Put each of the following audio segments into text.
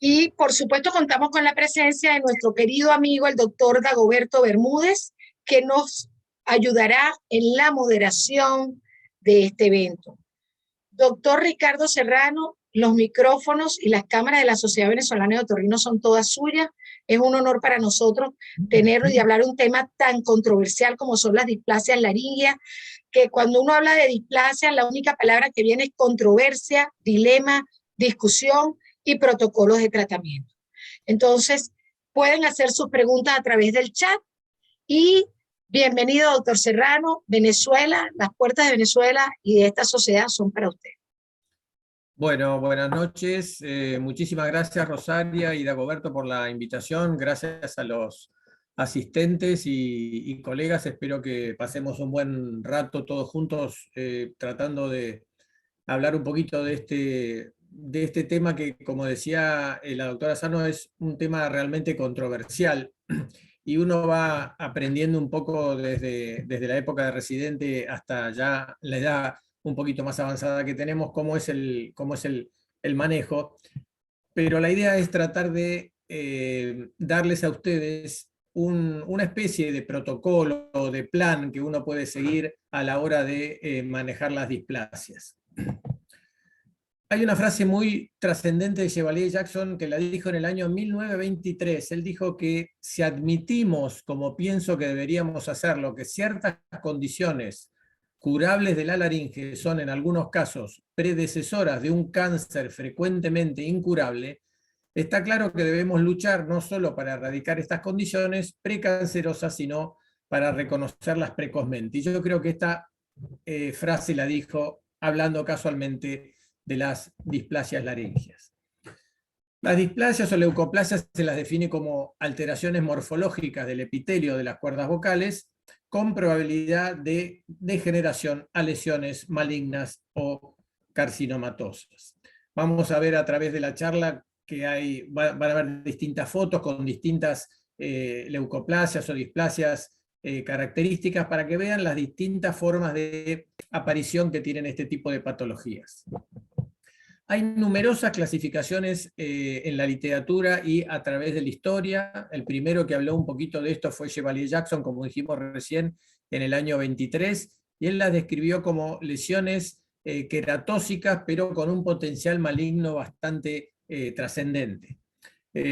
Y por supuesto contamos con la presencia de nuestro querido amigo, el doctor Dagoberto Bermúdez, que nos ayudará en la moderación de este evento. Doctor Ricardo Serrano, los micrófonos y las cámaras de la Sociedad Venezolana de Otorrino son todas suyas. Es un honor para nosotros tenerlo y hablar de un tema tan controversial como son las displasias laringeas, que cuando uno habla de displasia, la única palabra que viene es controversia, dilema, discusión y protocolos de tratamiento. Entonces, pueden hacer sus preguntas a través del chat y bienvenido, doctor Serrano. Venezuela, las puertas de Venezuela y de esta sociedad son para usted. Bueno, buenas noches. Muchísimas gracias, Rosaria y Dagoberto, por la invitación. Gracias a los asistentes y colegas. Espero que pasemos un buen rato todos juntos tratando de hablar un poquito de este tema que, como decía la doctora Sano, es un tema realmente controversial. Y uno va aprendiendo un poco desde la época de residente hasta ya la edad un poquito más avanzada que tenemos, cómo es el manejo. Pero la idea es tratar de darles a ustedes una especie de protocolo o de plan que uno puede seguir a la hora de manejar las displasias. Hay una frase muy trascendente de Chevalier Jackson que la dijo en el año 1923. Él dijo que si admitimos, como pienso que deberíamos hacerlo, que ciertas condiciones curables de la laringe son en algunos casos predecesoras de un cáncer frecuentemente incurable, está claro que debemos luchar no solo para erradicar estas condiciones precancerosas, sino para reconocerlas precozmente. Y yo creo que esta frase la dijo hablando casualmente de las displasias laringeas. Las displasias o leucoplasias se las define como alteraciones morfológicas del epitelio de las cuerdas vocales con probabilidad de degeneración a lesiones malignas o carcinomatosas. Vamos a ver a través de la charla que van a haber distintas fotos con distintas leucoplasias o displasias características para que vean las distintas formas de aparición que tienen este tipo de patologías. Hay numerosas clasificaciones en la literatura y a través de la historia. El primero que habló un poquito de esto fue Chevalier Jackson, como dijimos recién, en el año 23, y él las describió como lesiones queratóxicas, pero con un potencial maligno bastante trascendente.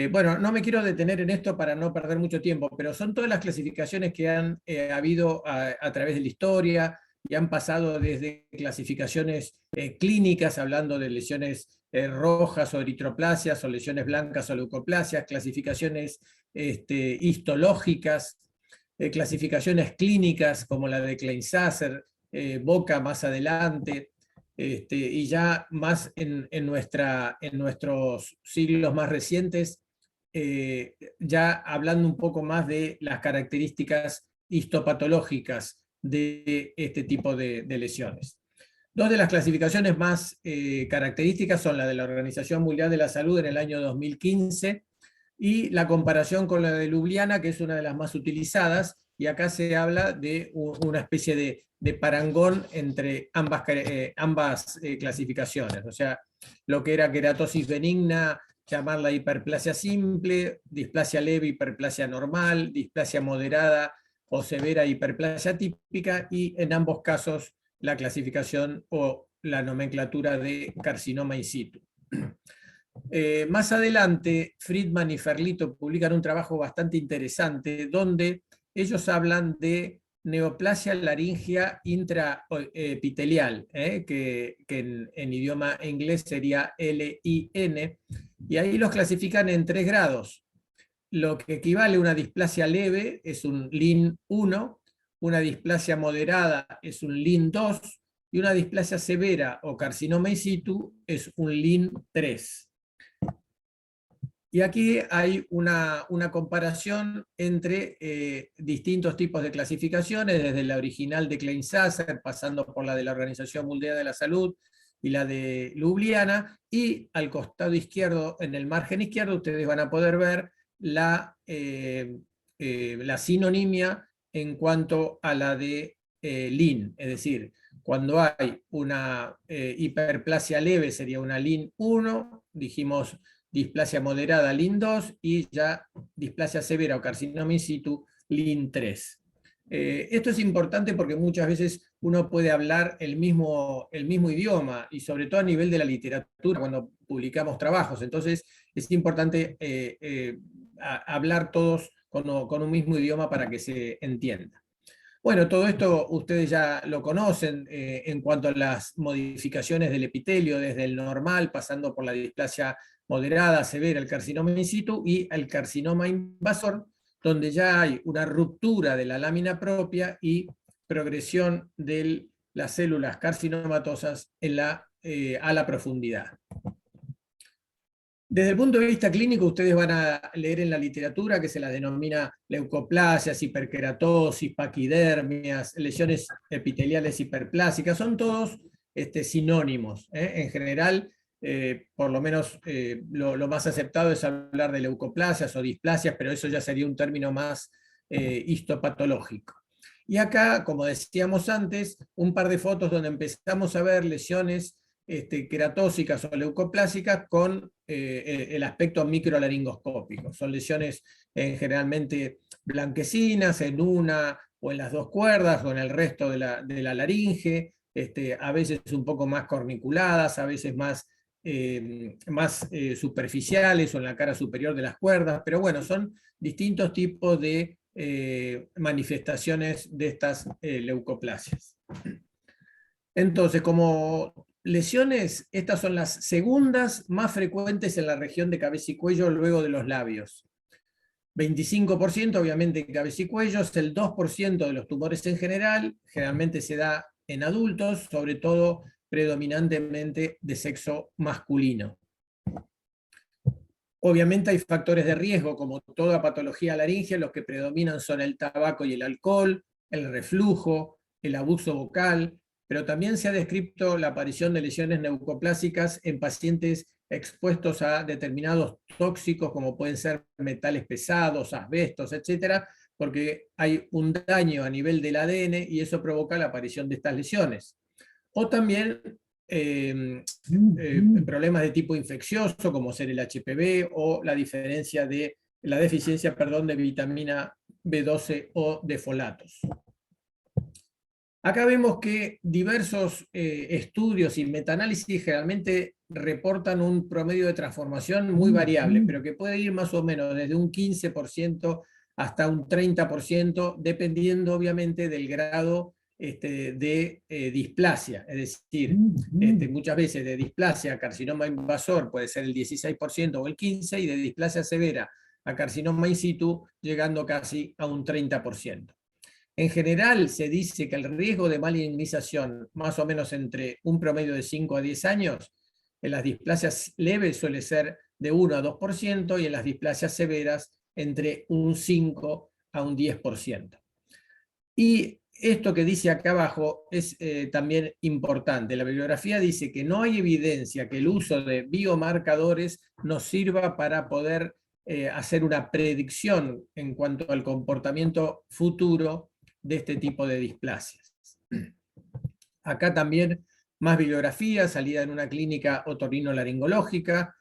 Bueno, no me quiero detener en esto para no perder mucho tiempo, pero son todas las clasificaciones que han habido a través de la historia, y han pasado desde clasificaciones clínicas, hablando de lesiones rojas o eritroplasias, o lesiones blancas o leucoplasias, clasificaciones histológicas, clasificaciones clínicas como la de Klein-Sasser, Boca más adelante, y ya más en nuestros siglos más recientes, ya hablando un poco más de las características histopatológicas de este tipo de lesiones. Dos de las clasificaciones más características son la de la Organización Mundial de la Salud en el año 2015 y la comparación con la de Ljubljana, que es una de las más utilizadas, y acá se habla de una especie de parangón entre ambas clasificaciones, o sea, lo que era queratosis benigna, llamarla hiperplasia simple, displasia leve, hiperplasia normal, displasia moderada o severa, hiperplasia típica, y en ambos casos la clasificación o la nomenclatura de carcinoma in situ. Más adelante, Friedman y Ferlito publican un trabajo bastante interesante donde ellos hablan de neoplasia laringea intraepitelial, que en idioma inglés sería LIN, y ahí los clasifican en 3 grados. Lo que equivale a una displasia leve es un LIN 1, una displasia moderada es un LIN 2, y una displasia severa o carcinoma in situ es un LIN 3. Y aquí hay una comparación entre distintos tipos de clasificaciones, desde la original de Klein-Sasser, pasando por la de la Organización Mundial de la Salud y la de Ljubljana, y al costado izquierdo, en el margen izquierdo, ustedes van a poder ver la sinonimia en cuanto a la de LIN, es decir, cuando hay una hiperplasia leve sería una LIN 1, dijimos displasia moderada LIN2 y ya displasia severa o carcinoma in situ LIN3. Esto es importante porque muchas veces uno puede hablar el mismo idioma, y sobre todo a nivel de la literatura cuando publicamos trabajos. Entonces es importante hablar todos con un mismo idioma para que se entienda. Bueno, todo esto ustedes ya lo conocen en cuanto a las modificaciones del epitelio, desde el normal, pasando por la displasia moderada, severa, el carcinoma in situ y el carcinoma invasor, donde ya hay una ruptura de la lámina propia y progresión de las células carcinomatosas a la profundidad. Desde el punto de vista clínico, ustedes van a leer en la literatura que se la denomina leucoplasias, hiperkeratosis, paquidermias, lesiones epiteliales hiperplásicas, son todos sinónimos. En general, por lo menos lo más aceptado es hablar de leucoplasias o displasias, pero eso ya sería un término más histopatológico. Y acá, como decíamos antes, un par de fotos donde empezamos a ver lesiones queratósicas o leucoplásicas con el aspecto microlaringoscópico. Son lesiones generalmente blanquecinas en una o en las dos cuerdas o en el resto de la laringe, a veces un poco más corniculadas, a veces más superficiales o en la cara superior de las cuerdas, pero bueno, son distintos tipos de manifestaciones de estas leucoplasias. Entonces, como lesiones, estas son las segundas más frecuentes en la región de cabeza y cuello luego de los labios. 25% obviamente en cabeza y cuello, es el 2% de los tumores en general, generalmente se da en adultos, sobre todo predominantemente de sexo masculino. Obviamente hay factores de riesgo, como toda patología laringea, los que predominan son el tabaco y el alcohol, el reflujo, el abuso vocal, pero también se ha descrito la aparición de lesiones neucoplásicas en pacientes expuestos a determinados tóxicos, como pueden ser metales pesados, asbestos, etcétera, porque hay un daño a nivel del ADN y eso provoca la aparición de estas lesiones. O también problemas de tipo infeccioso, como ser el HPV o la deficiencia de vitamina B12 o de folatos. Acá vemos que diversos estudios y metaanálisis generalmente reportan un promedio de transformación muy variable, pero que puede ir más o menos desde un 15% hasta un 30%, dependiendo obviamente del grado de displasia. Es decir, muchas veces de displasia a carcinoma invasor puede ser el 16% o el 15%, y de displasia severa a carcinoma in situ llegando casi a un 30%. En general se dice que el riesgo de malignización, más o menos entre un promedio de 5 a 10 años, en las displasias leves suele ser de 1 a 2%, y en las displasias severas entre un 5 a un 10%. Y esto que dice acá abajo es también importante. La bibliografía dice que no hay evidencia que el uso de biomarcadores nos sirva para poder hacer una predicción en cuanto al comportamiento futuro de este tipo de displasias. Acá también más bibliografía, salida en una clínica otorrinolaringológica,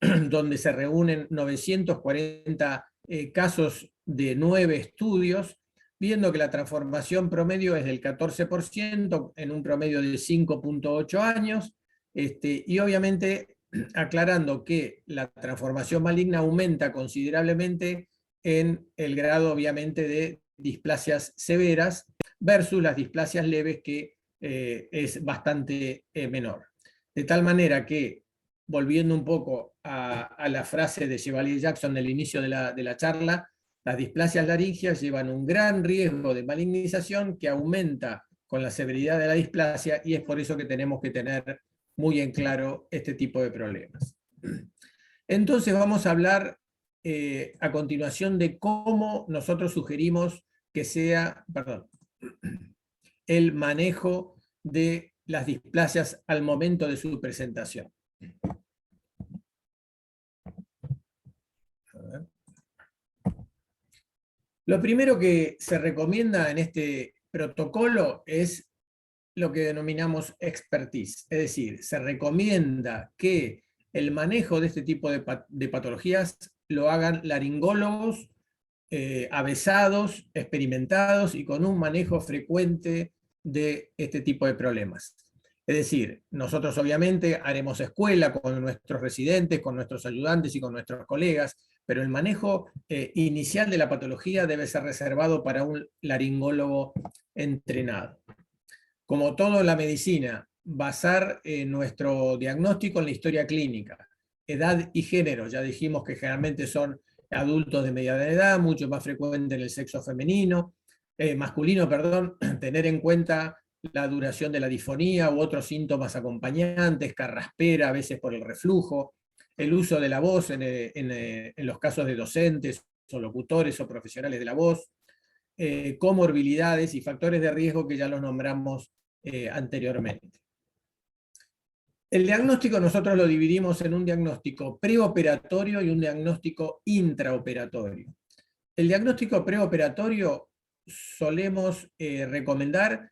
donde se reúnen 940 casos de 9 estudios, viendo que la transformación promedio es del 14% en un promedio de 5.8 años, y obviamente aclarando que la transformación maligna aumenta considerablemente en el grado obviamente de displasias severas versus las displasias leves, que es bastante menor. De tal manera que, volviendo un poco a la frase de Chevalier Jackson del inicio de la charla, las displasias laringeas llevan un gran riesgo de malignización que aumenta con la severidad de la displasia, y es por eso que tenemos que tener muy en claro este tipo de problemas. Entonces vamos a hablar a continuación de cómo nosotros sugerimos que sea, el manejo de las displasias al momento de su presentación. Lo primero que se recomienda en este protocolo es lo que denominamos expertise, es decir, se recomienda que el manejo de este tipo de patologías lo hagan laringólogos avesados, experimentados y con un manejo frecuente de este tipo de problemas. Es decir, nosotros obviamente haremos escuela con nuestros residentes, con nuestros ayudantes y con nuestros colegas, pero el manejo inicial de la patología debe ser reservado para un laringólogo entrenado. Como todo en la medicina, basar nuestro diagnóstico en la historia clínica, edad y género. Ya dijimos que generalmente son adultos de mediana edad, mucho más frecuente en el sexo masculino, perdón, tener en cuenta la duración de la disfonía u otros síntomas acompañantes, carraspera, a veces por el reflujo, el uso de la voz en los casos de docentes o locutores o profesionales de la voz, comorbilidades y factores de riesgo que ya los nombramos anteriormente. El diagnóstico nosotros lo dividimos en un diagnóstico preoperatorio y un diagnóstico intraoperatorio. El diagnóstico preoperatorio solemos recomendar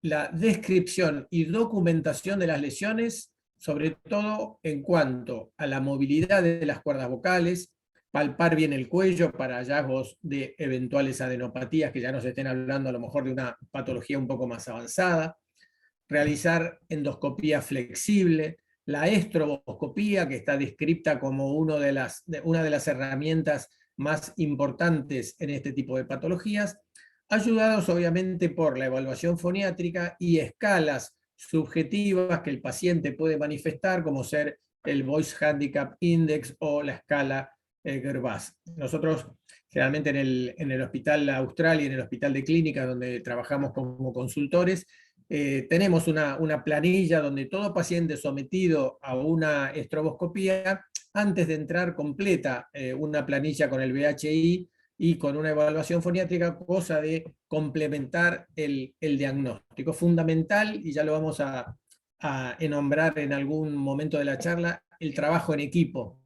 la descripción y documentación de las lesiones, sobre todo en cuanto a la movilidad de las cuerdas vocales, palpar bien el cuello para hallazgos de eventuales adenopatías que ya nos estén hablando a lo mejor de una patología un poco más avanzada, realizar endoscopía flexible, la estroboscopía, que está descrita como una de las herramientas más importantes en este tipo de patologías, ayudados obviamente por la evaluación foniátrica y escalas subjetivas que el paciente puede manifestar, como ser el Voice Handicap Index o la escala Gerbas. Nosotros generalmente en el Hospital Austral y en el Hospital de Clínica, donde trabajamos como consultores, tenemos una planilla donde todo paciente sometido a una estroboscopía, antes de entrar completa una planilla con el VHI y con una evaluación foniátrica, cosa de complementar el diagnóstico. Fundamental, y ya lo vamos a nombrar en algún momento de la charla, el trabajo en equipo,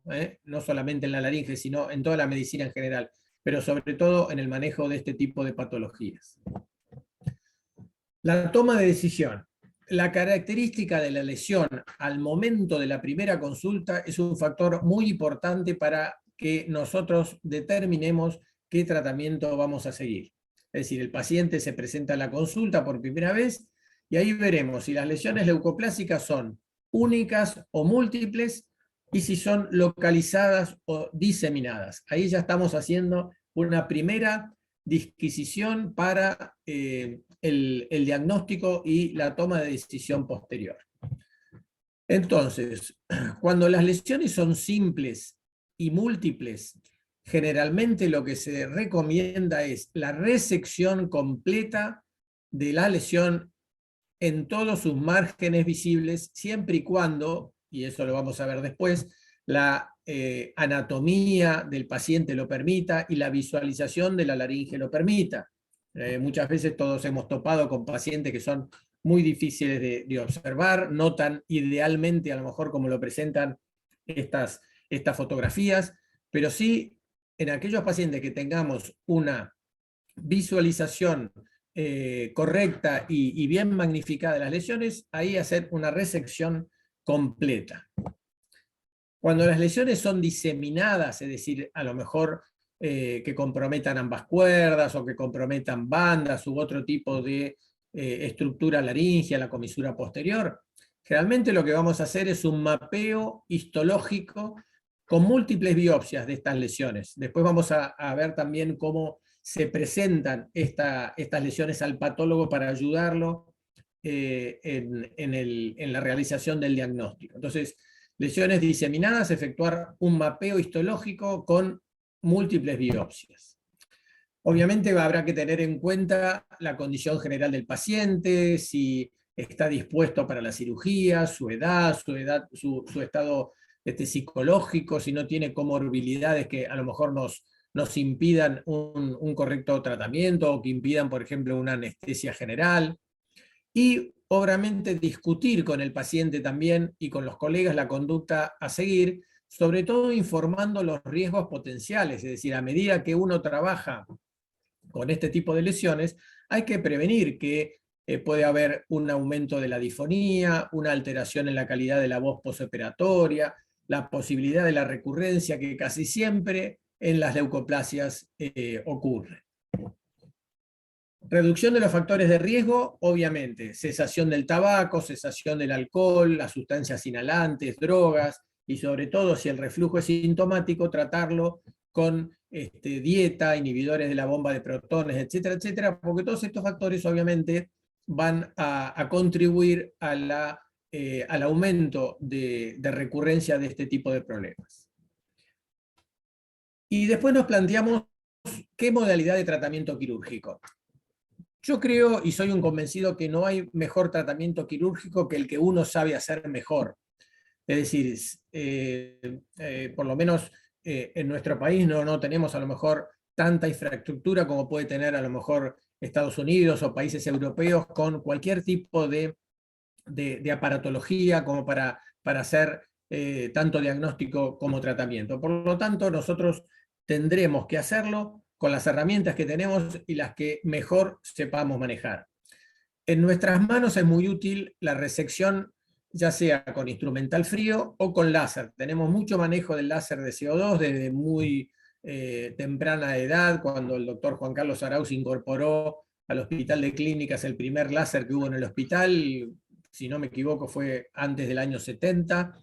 no solamente en la laringe, sino en toda la medicina en general, pero sobre todo en el manejo de este tipo de patologías. La toma de decisión. La característica de la lesión al momento de la primera consulta es un factor muy importante para que nosotros determinemos qué tratamiento vamos a seguir. Es decir, el paciente se presenta a la consulta por primera vez y ahí veremos si las lesiones leucoplásicas son únicas o múltiples y si son localizadas o diseminadas. Ahí ya estamos haciendo una primera disquisición para el diagnóstico y la toma de decisión posterior. Entonces, cuando las lesiones son simples y múltiples, generalmente lo que se recomienda es la resección completa de la lesión en todos sus márgenes visibles, siempre y cuando, y eso lo vamos a ver después, la anatomía del paciente lo permita y la visualización de la laringe lo permita. Muchas veces todos hemos topado con pacientes que son muy difíciles de observar, no tan idealmente a lo mejor como lo presentan estas fotografías, pero sí en aquellos pacientes que tengamos una visualización correcta y bien magnificada de las lesiones, ahí hacer una resección completa. Cuando las lesiones son diseminadas, es decir, a lo mejor que comprometan ambas cuerdas o que comprometan bandas u otro tipo de estructura laringea, la comisura posterior, generalmente lo que vamos a hacer es un mapeo histológico con múltiples biopsias de estas lesiones. Después vamos a ver también cómo se presentan estas lesiones al patólogo para ayudarlo en la realización del diagnóstico. Entonces, lesiones diseminadas, efectuar un mapeo histológico con múltiples biopsias. Obviamente habrá que tener en cuenta la condición general del paciente, si está dispuesto para la cirugía, su edad, su estado psicológico, si no tiene comorbilidades que a lo mejor nos impidan un correcto tratamiento o que impidan, por ejemplo, una anestesia general. Y obviamente discutir con el paciente también y con los colegas la conducta a seguir, sobre todo informando los riesgos potenciales, es decir, a medida que uno trabaja con este tipo de lesiones, hay que prevenir que puede haber un aumento de la disfonía, una alteración en la calidad de la voz postoperatoria, la posibilidad de la recurrencia que casi siempre en las leucoplasias ocurre. Reducción de los factores de riesgo, obviamente, cesación del tabaco, cesación del alcohol, las sustancias inhalantes, drogas, y sobre todo si el reflujo es sintomático, tratarlo con dieta, inhibidores de la bomba de protones, etcétera, etcétera, porque todos estos factores obviamente van a contribuir al aumento de recurrencia de este tipo de problemas. Y después nos planteamos qué modalidad de tratamiento quirúrgico. Yo creo y soy un convencido que no hay mejor tratamiento quirúrgico que el que uno sabe hacer mejor. Es decir, por lo menos en nuestro país no tenemos a lo mejor tanta infraestructura como puede tener a lo mejor Estados Unidos o países europeos con cualquier tipo de aparatología como para hacer tanto diagnóstico como tratamiento. Por lo tanto, nosotros tendremos que hacerlo con las herramientas que tenemos y las que mejor sepamos manejar. En nuestras manos es muy útil la resección, ya sea con instrumental frío o con láser. Tenemos mucho manejo del láser de CO2 desde muy temprana edad, cuando el doctor Juan Carlos Arauz incorporó al Hospital de Clínicas el primer láser que hubo en el hospital, si no me equivoco fue antes del año 70.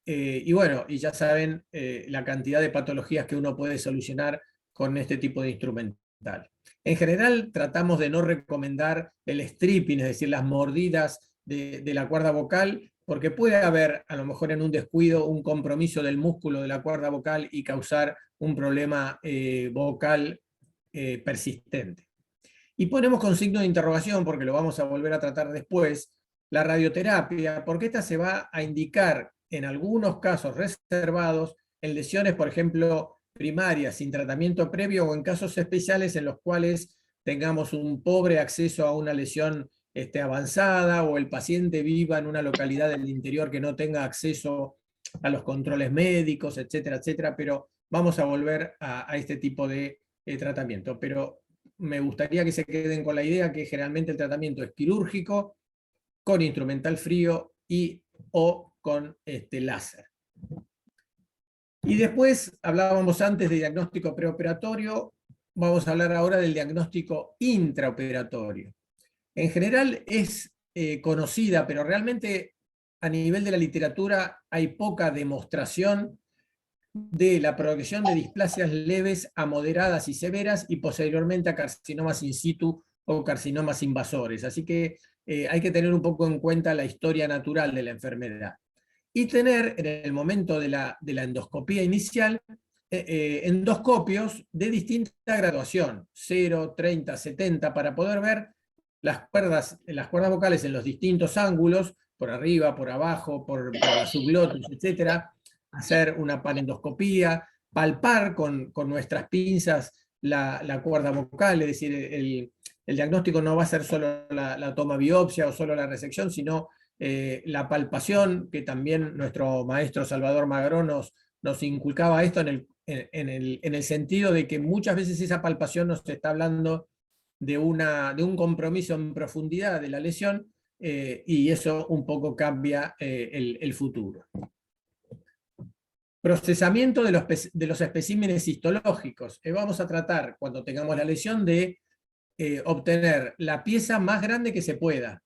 Y bueno, y ya saben la cantidad de patologías que uno puede solucionar con este tipo de instrumental. En general tratamos de no recomendar el stripping, es decir, las mordidas de la cuerda vocal, porque puede haber a lo mejor en un descuido un compromiso del músculo de la cuerda vocal y causar un problema vocal persistente. Y ponemos con signo de interrogación, porque lo vamos a volver a tratar después, la radioterapia, porque esta se va a indicar en algunos casos reservados en lesiones, por ejemplo, primarias sin tratamiento previo o en casos especiales en los cuales tengamos un pobre acceso a una lesión avanzada o el paciente viva en una localidad del interior que no tenga acceso a los controles médicos, etcétera, etcétera, pero vamos a volver a este tipo de tratamiento. Pero me gustaría que se queden con la idea que generalmente el tratamiento es quirúrgico, con instrumental frío o con láser. Y después hablábamos antes de diagnóstico preoperatorio, vamos a hablar ahora del diagnóstico intraoperatorio. En general es conocida, pero realmente a nivel de la literatura hay poca demostración de la progresión de displasias leves a moderadas y severas y posteriormente a carcinomas in situ o carcinomas invasores. Así que hay que tener un poco en cuenta la historia natural de la enfermedad. Y tener en el momento de la endoscopía inicial endoscopios de distinta graduación, 0, 30, 70, para poder ver las cuerdas vocales en los distintos ángulos, por arriba, por abajo, por la subglotis, etcétera, hacer una panendoscopía, palpar con nuestras pinzas la cuerda vocal, es decir, el diagnóstico no va a ser solo la toma biopsia o solo la resección, sino la palpación, que también nuestro maestro Salvador Magrón nos inculcaba esto en el sentido de que muchas veces esa palpación nos está hablando de un compromiso en profundidad de la lesión, y eso un poco cambia el futuro. Procesamiento de los especímenes histológicos. Vamos a tratar, cuando tengamos la lesión, de obtener la pieza más grande que se pueda.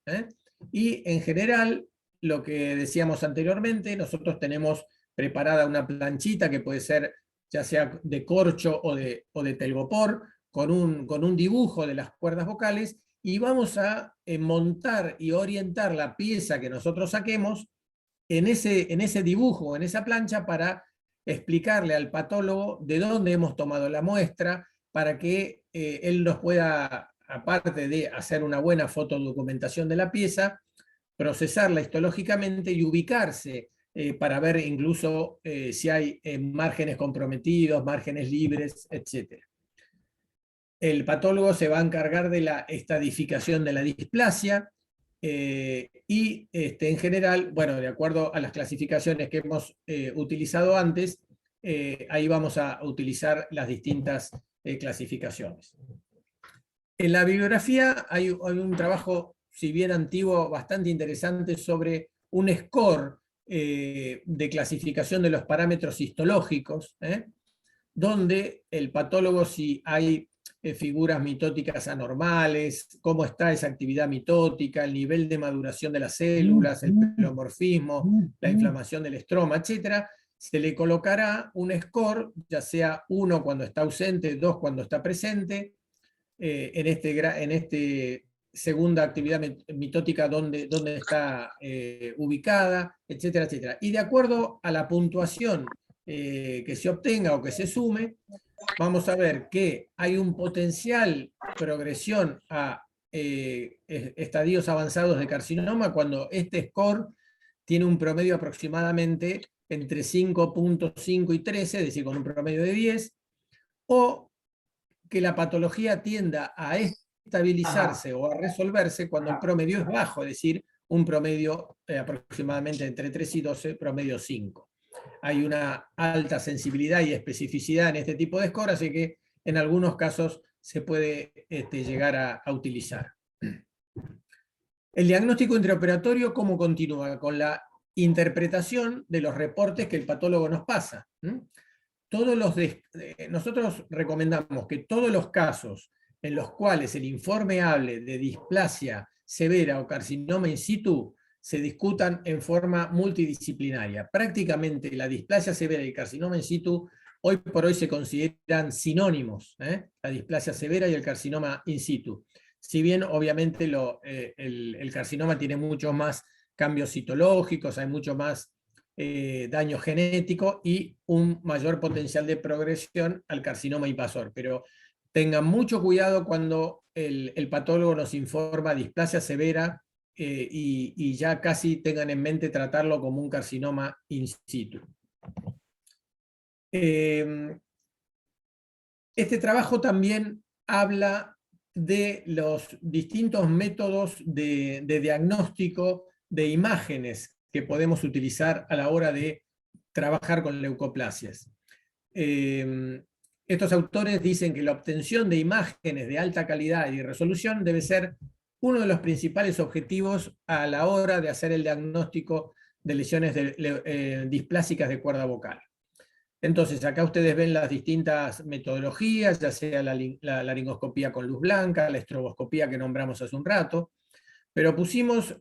Y en general, lo que decíamos anteriormente, nosotros tenemos preparada una planchita que puede ser ya sea de corcho o de telgopor, con un dibujo de las cuerdas vocales, y vamos a montar y orientar la pieza que nosotros saquemos en ese dibujo, en esa plancha, para explicarle al patólogo de dónde hemos tomado la muestra, para que él nos pueda, aparte de hacer una buena fotodocumentación de la pieza, procesarla histológicamente y ubicarse para ver incluso si hay márgenes comprometidos, márgenes libres, etc. El patólogo se va a encargar de la estadificación de la displasia, y en general, bueno, de acuerdo a las clasificaciones que hemos utilizado antes, ahí vamos a utilizar las distintas clasificaciones. En la bibliografía hay un trabajo, si bien antiguo, bastante interesante sobre un score de clasificación de los parámetros histológicos, donde el patólogo, si hay figuras mitóticas anormales, cómo está esa actividad mitótica, el nivel de maduración de las células, el pleomorfismo, la inflamación del estroma, etc., se le colocará un score, ya sea 1 cuando está ausente, 2 cuando está presente, en este segunda actividad mitótica donde está ubicada, etcétera, etcétera. Y de acuerdo a la puntuación que se obtenga o que se sume, vamos a ver que hay un potencial progresión a estadios avanzados de carcinoma cuando este score tiene un promedio aproximadamente entre 5.5 y 13, es decir, con un promedio de 10, o que la patología tienda a estabilizarse o a resolverse cuando el promedio es bajo, es decir, un promedio aproximadamente entre 3 y 12, promedio 5. Hay una alta sensibilidad y especificidad en este tipo de score, así que en algunos casos se puede llegar a utilizar. El diagnóstico intraoperatorio, ¿cómo continúa? Con la interpretación de los reportes que el patólogo nos pasa. Nosotros recomendamos que todos los casos en los cuales el informe hable de displasia severa o carcinoma in situ se discutan en forma multidisciplinaria. Prácticamente la displasia severa y el carcinoma in situ hoy por hoy se consideran sinónimos, la displasia severa y el carcinoma in situ. Si bien obviamente el carcinoma tiene muchos más cambios citológicos, hay mucho más daño genético y un mayor potencial de progresión al carcinoma invasor. Pero tengan mucho cuidado cuando el patólogo nos informa displasia severa y ya casi tengan en mente tratarlo como un carcinoma in situ. Este trabajo también habla de los distintos métodos de diagnóstico de imágenes que podemos utilizar a la hora de trabajar con leucoplasias. Estos autores dicen que la obtención de imágenes de alta calidad y resolución debe ser uno de los principales objetivos a la hora de hacer el diagnóstico de lesiones displásicas de cuerda vocal. Entonces, acá ustedes ven las distintas metodologías, ya sea la laringoscopía con luz blanca, la estroboscopía que nombramos hace un rato, pero pusimos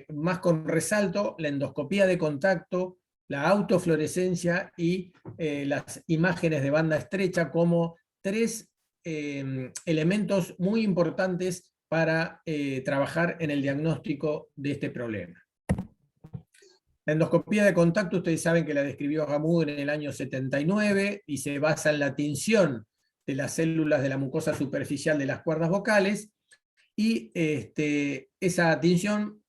más con resalto la endoscopía de contacto, la autofluorescencia y las imágenes de banda estrecha como tres elementos muy importantes para trabajar en el diagnóstico de este problema. La endoscopía de contacto, ustedes saben que la describió Hamoud en el año 79 y se basa en la tinción de las células de la mucosa superficial de las cuerdas vocales, y esa tinción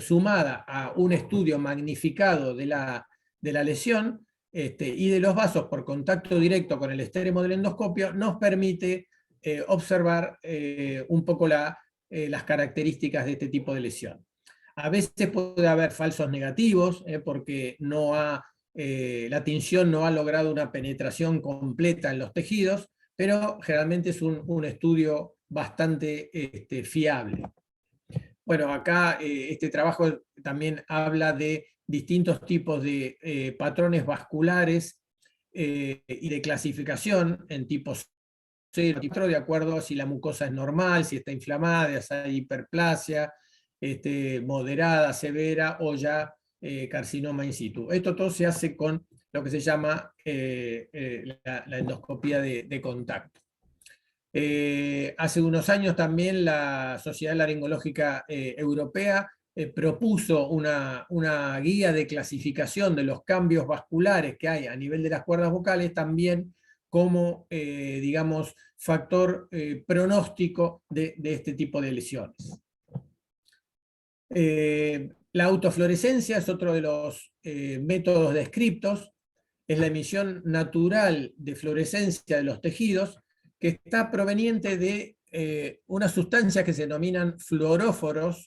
sumada a un estudio magnificado de la lesión y de los vasos por contacto directo con el extremo del endoscopio nos permite observar un poco las características de este tipo de lesión. A veces puede haber falsos negativos, porque la tinción no ha logrado una penetración completa en los tejidos, pero generalmente es un estudio bastante fiable. Bueno, acá este trabajo también habla de distintos tipos de patrones vasculares y de clasificación en tipos 0, de acuerdo a si la mucosa es normal, si está inflamada, si hay hiperplasia, moderada, severa o ya carcinoma in situ. Esto todo se hace con lo que se llama la endoscopía de contacto. Hace unos años también la Sociedad Laringológica Europea propuso una guía de clasificación de los cambios vasculares que hay a nivel de las cuerdas vocales, también como, digamos, factor pronóstico de este tipo de lesiones. La autofluorescencia es otro de los métodos descriptos, es la emisión natural de fluorescencia de los tejidos, que está proveniente de unas sustancias que se denominan fluoróforos,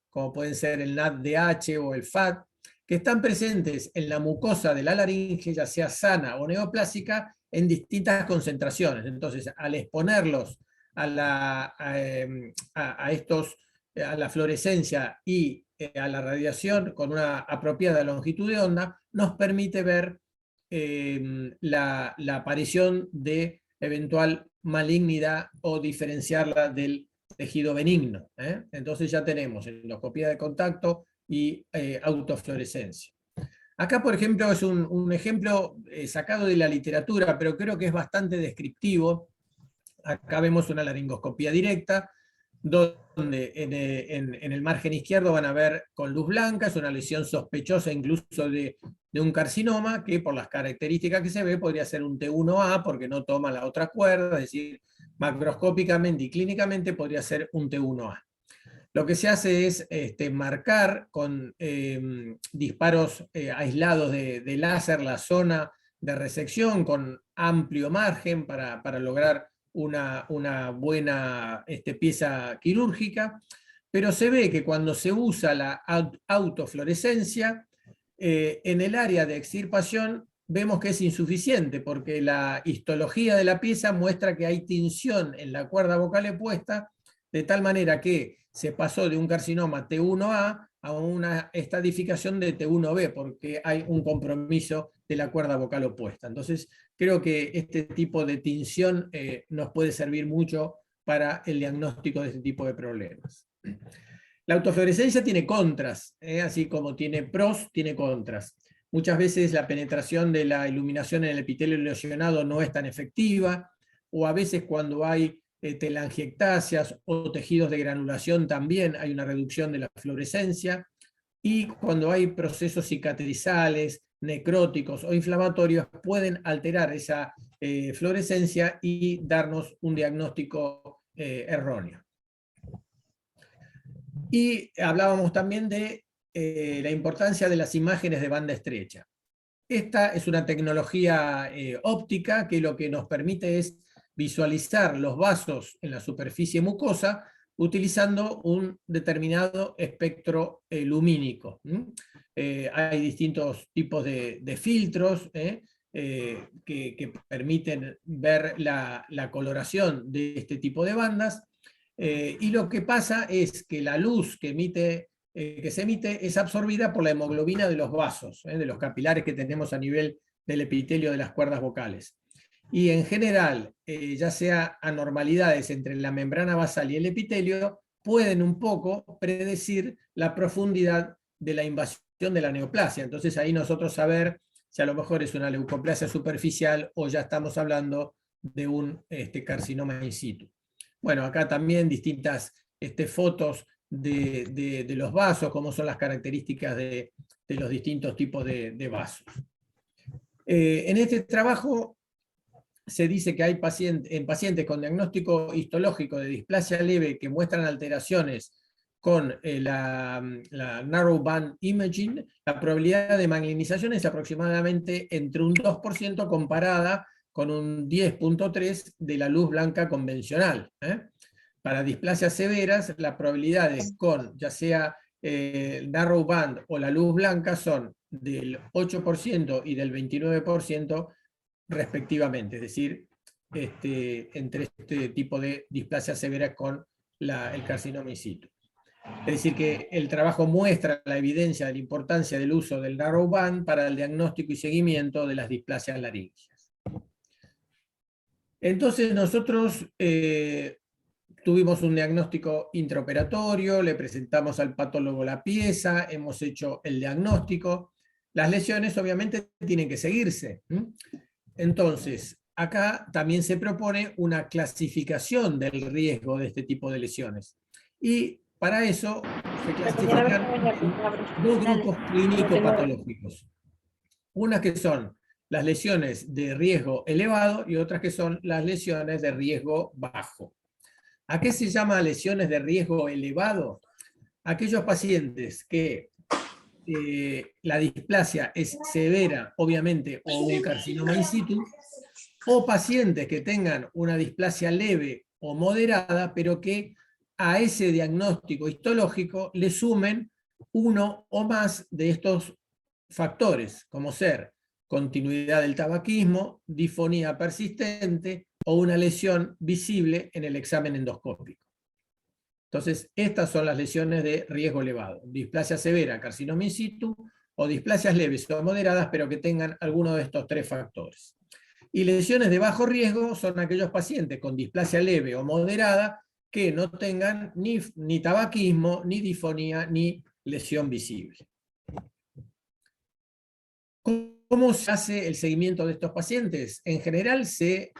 como pueden ser el NADH o el FAT, que están presentes en la mucosa de la laringe, ya sea sana o neoplásica, en distintas concentraciones. Entonces, al exponerlos a la fluorescencia y a la radiación con una apropiada longitud de onda, nos permite ver la aparición de eventual malignidad o diferenciarla del tejido benigno. Entonces ya tenemos endoscopía de contacto y autofluorescencia. Acá, por ejemplo, es un ejemplo sacado de la literatura, pero creo que es bastante descriptivo. Acá vemos una laringoscopía directa, donde en el margen izquierdo van a ver con luz blanca, es una lesión sospechosa incluso de un carcinoma, que por las características que se ve podría ser un T1A, porque no toma la otra cuerda, es decir, macroscópicamente y clínicamente podría ser un T1A. Lo que se hace es marcar con disparos aislados de láser la zona de resección con amplio margen para lograr una buena pieza quirúrgica, pero se ve que cuando se usa la autofluorescencia, en el área de extirpación vemos que es insuficiente, porque la histología de la pieza muestra que hay tinción en la cuerda vocal opuesta, de tal manera que se pasó de un carcinoma T1A a una estadificación de T1B, porque hay un compromiso de la cuerda vocal opuesta. Entonces, creo que este tipo de tinción nos puede servir mucho para el diagnóstico de este tipo de problemas. La autofluorescencia tiene contras, así como tiene pros, tiene contras. Muchas veces la penetración de la iluminación en el epitelio lesionado no es tan efectiva, o a veces cuando hay telangiectasias o tejidos de granulación también hay una reducción de la fluorescencia, y cuando hay procesos cicatrizales, necróticos o inflamatorios pueden alterar esa fluorescencia y darnos un diagnóstico erróneo. Y hablábamos también de la importancia de las imágenes de banda estrecha. Esta es una tecnología óptica que lo que nos permite es visualizar los vasos en la superficie mucosa utilizando un determinado espectro lumínico. Hay distintos tipos de filtros que permiten ver la coloración de este tipo de bandas, y lo que pasa es que la luz que se emite es absorbida por la hemoglobina de los vasos, de los capilares que tenemos a nivel del epitelio de las cuerdas vocales. Y en general, ya sea anormalidades entre la membrana basal y el epitelio, pueden un poco predecir la profundidad de la invasión de la neoplasia. Entonces ahí nosotros saber si a lo mejor es una leucoplasia superficial o ya estamos hablando de un carcinoma in situ. Bueno, acá también distintas fotos de los vasos, cómo son las características de los distintos tipos de vasos. En este trabajo se dice que hay en pacientes con diagnóstico histológico de displasia leve que muestran alteraciones con la narrow band imaging, la probabilidad de magninización es aproximadamente entre un 2% comparada con un 10.3% de la luz blanca convencional. Para displasias severas, las probabilidades con ya sea narrow band o la luz blanca son del 8% y del 29% respectivamente, es decir, entre este tipo de displasia severa con el carcinoma in situ. Es decir, que el trabajo muestra la evidencia de la importancia del uso del narrow band para el diagnóstico y seguimiento de las displasias laríngeas. Entonces nosotros tuvimos un diagnóstico intraoperatorio, le presentamos al patólogo la pieza, hemos hecho el diagnóstico. Las lesiones obviamente tienen que seguirse. Entonces, acá también se propone una clasificación del riesgo de este tipo de lesiones. Y para eso se clasifican dos grupos clínico-patológicos. Unas que son las lesiones de riesgo elevado y otras que son las lesiones de riesgo bajo. ¿A qué se llama lesiones de riesgo elevado? Aquellos pacientes que la displasia es severa, obviamente, o un carcinoma in situ, o pacientes que tengan una displasia leve o moderada, pero que a ese diagnóstico histológico le sumen uno o más de estos factores, como ser continuidad del tabaquismo, disfonía persistente o una lesión visible en el examen endoscópico. Entonces, estas son las lesiones de riesgo elevado. Displasia severa, carcinoma in situ, o displasias leves o moderadas, pero que tengan alguno de estos tres factores. Y lesiones de bajo riesgo son aquellos pacientes con displasia leve o moderada que no tengan ni tabaquismo, ni disfonía, ni lesión visible. ¿Cómo se hace el seguimiento de estos pacientes? En general se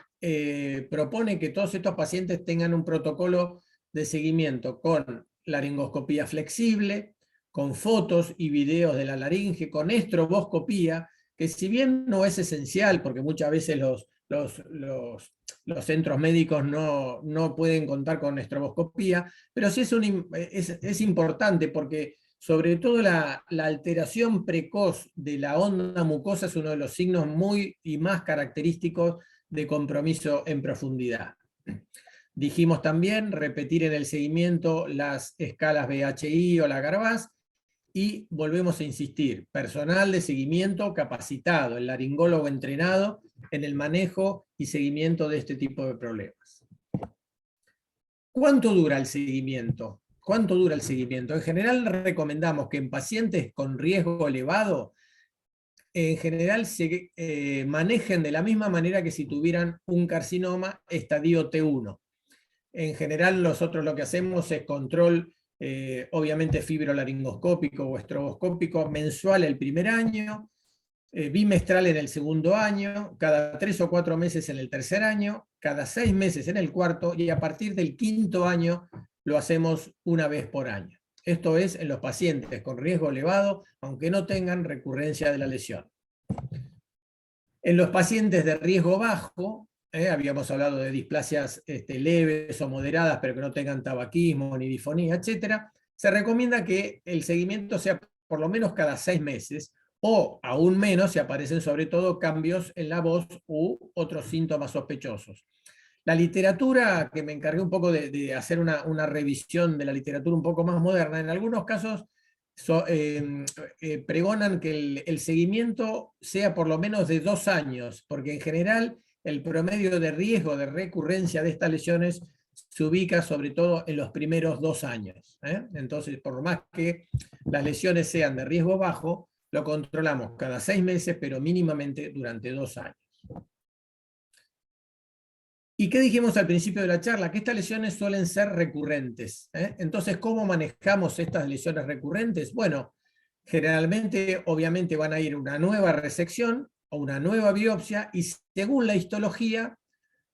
propone que todos estos pacientes tengan un protocolo de seguimiento con laringoscopía flexible, con fotos y videos de la laringe, con estroboscopía, que si bien no es esencial, porque muchas veces los centros médicos no pueden contar con estroboscopía, pero sí es importante porque sobre todo la alteración precoz de la onda mucosa es uno de los signos muy y más característicos de compromiso en profundidad. Dijimos también repetir en el seguimiento las escalas BHI o la Garbaz, y volvemos a insistir, personal de seguimiento capacitado, el laringólogo entrenado en el manejo y seguimiento de este tipo de problemas. ¿Cuánto dura el seguimiento? ¿Cuánto dura el seguimiento? En general recomendamos que en pacientes con riesgo elevado, en general se manejen de la misma manera que si tuvieran un carcinoma estadio T1. En general nosotros lo que hacemos es control, obviamente fibrolaringoscópico o estroboscópico mensual el primer año, bimestral en el segundo año, cada 3 o 4 meses en el tercer año, cada 6 meses en el cuarto, y a partir del quinto año lo hacemos una vez por año. Esto es en los pacientes con riesgo elevado, aunque no tengan recurrencia de la lesión. En los pacientes de riesgo bajo, habíamos hablado de displasias leves o moderadas, pero que no tengan tabaquismo ni disfonía, etc., se recomienda que el seguimiento sea por lo menos cada 6 meses, o aún menos si aparecen sobre todo cambios en la voz u otros síntomas sospechosos. La literatura, que me encargué un poco de hacer una revisión de la literatura un poco más moderna, en algunos casos pregonan que el seguimiento sea por lo menos de 2 años, porque en general el promedio de riesgo de recurrencia de estas lesiones se ubica sobre todo en los primeros 2 años. Entonces, por más que las lesiones sean de riesgo bajo, lo controlamos cada 6 meses, pero mínimamente durante 2 años. ¿Y qué dijimos al principio de la charla? Que estas lesiones suelen ser recurrentes. Entonces, ¿cómo manejamos estas lesiones recurrentes? Bueno, generalmente, obviamente, van a ir una nueva resección o una nueva biopsia, y según la histología,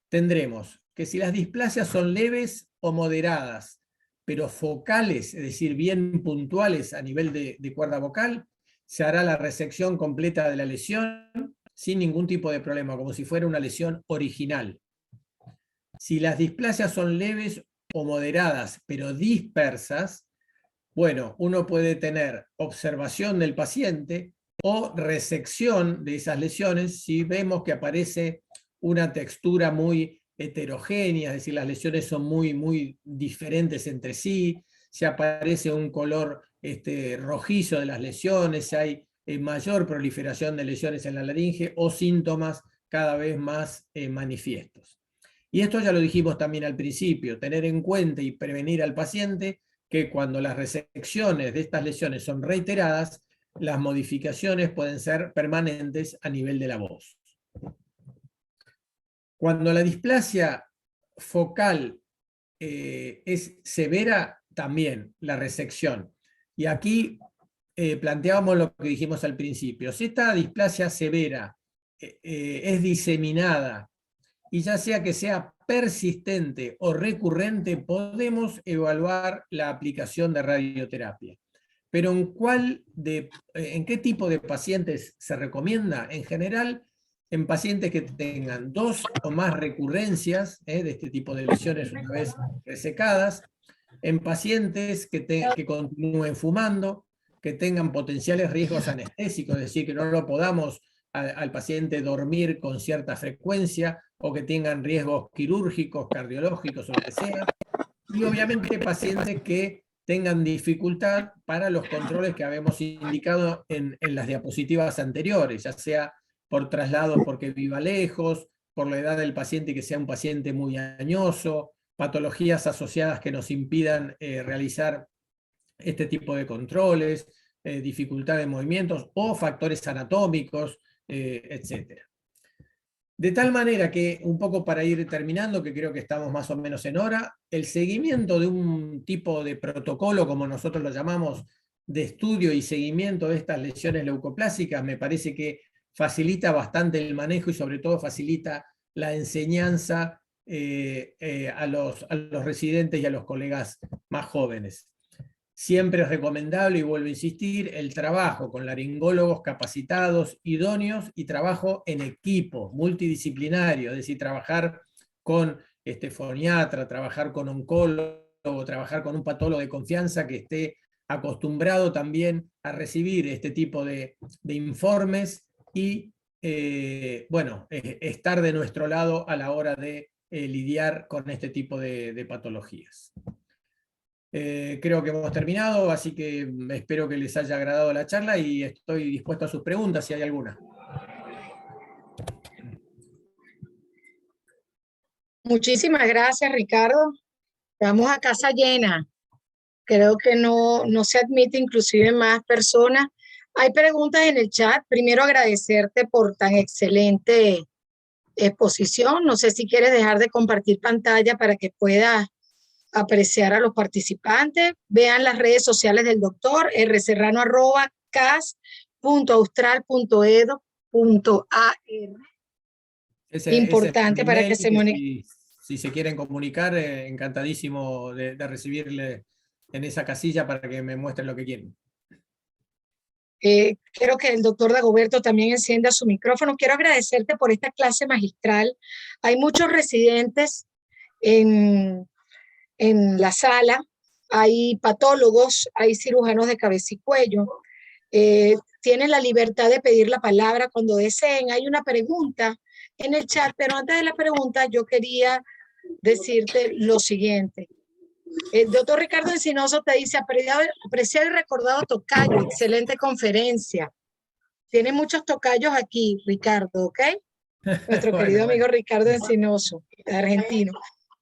tendremos que si las displasias son leves o moderadas, pero focales, es decir, bien puntuales a nivel de cuerda vocal, se hará la resección completa de la lesión sin ningún tipo de problema, como si fuera una lesión original. Si las displasias son leves o moderadas, pero dispersas, bueno, uno puede tener observación del paciente o resección de esas lesiones si vemos que aparece una textura muy heterogénea, es decir, las lesiones son muy diferentes entre sí, si aparece un color rojizo de las lesiones, si hay mayor proliferación de lesiones en la laringe o síntomas cada vez más manifiestos. Y esto ya lo dijimos también al principio, tener en cuenta y prevenir al paciente que cuando las resecciones de estas lesiones son reiteradas, las modificaciones pueden ser permanentes a nivel de la voz. Cuando la displasia focal es severa, también la resección. Y aquí planteábamos lo que dijimos al principio. Si esta displasia severa es diseminada, y ya sea que sea persistente o recurrente, podemos evaluar la aplicación de radioterapia. Pero ¿en qué tipo de pacientes se recomienda? En general, en pacientes que tengan 2 o más recurrencias de este tipo de lesiones una vez resecadas, en pacientes que continúen fumando, que tengan potenciales riesgos anestésicos, es decir, que no lo podamos al paciente dormir con cierta frecuencia, o que tengan riesgos quirúrgicos, cardiológicos o lo que sea, y obviamente pacientes que tengan dificultad para los controles que habíamos indicado en las diapositivas anteriores, ya sea por traslados porque viva lejos, por la edad del paciente que sea un paciente muy añoso, patologías asociadas que nos impidan realizar este tipo de controles, dificultad de movimientos o factores anatómicos, etc. De tal manera que, un poco para ir terminando, que creo que estamos más o menos en hora, el seguimiento de un tipo de protocolo, como nosotros lo llamamos, de estudio y seguimiento de estas lesiones leucoplásicas, me parece que facilita bastante el manejo y sobre todo facilita la enseñanza a los residentes y a los colegas más jóvenes. Siempre es recomendable, y vuelvo a insistir, el trabajo con laringólogos capacitados, idóneos, y trabajo en equipo, multidisciplinario, es decir, trabajar con foniatra, trabajar con oncólogo, trabajar con un patólogo de confianza que esté acostumbrado también a recibir este tipo de informes y estar de nuestro lado a la hora de lidiar con este tipo de patologías. Creo que hemos terminado, así que espero que les haya agradado la charla y estoy dispuesto a sus preguntas si hay alguna. Muchísimas gracias, Ricardo. Estamos a casa llena. Creo que no se admite inclusive más personas. Hay preguntas en el chat. Primero agradecerte por tan excelente exposición. No sé si quieres dejar de compartir pantalla para que puedas apreciar a los participantes. Vean las redes sociales del doctor, rserrano@cas.austral.edu.ar. Importante para que se monite. Si se quieren comunicar, encantadísimo de recibirle en esa casilla para que me muestren lo que quieren. Quiero que el doctor Dagoberto también encienda su micrófono. Quiero agradecerte por esta clase magistral. Hay muchos residentes en la sala, hay patólogos, hay cirujanos de cabeza y cuello. Tienen la libertad de pedir la palabra cuando deseen. Hay una pregunta en el chat, pero antes de la pregunta yo quería decirte lo siguiente. El doctor Ricardo Encinoso te dice: apreciar y recordado tocayo, excelente conferencia. Tiene muchos tocayos aquí, Ricardo, ¿ok? Nuestro querido amigo Ricardo Encinoso, argentino.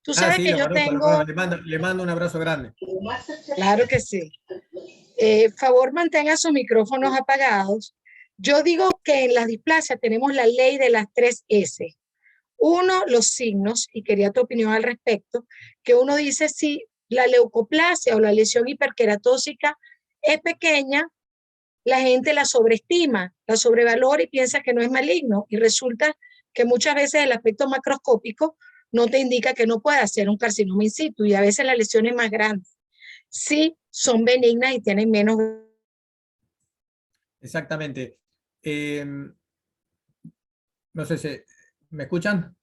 Tú sabes que yo tengo... Le mando un abrazo grande. Claro que sí. Favor, mantenga sus micrófonos apagados. Yo digo que en las displasias tenemos la ley de las 3 S. Uno, los signos, y quería tu opinión al respecto, que uno dice si la leucoplasia o la lesión hiperqueratósica es pequeña, la gente la sobreestima, la sobrevalora y piensa que no es maligno, y resulta que muchas veces el aspecto macroscópico no te indica que no puede ser un carcinoma in situ, y a veces las lesiones más grandes sí son benignas y tienen menos. Exactamente. No sé si me escuchan,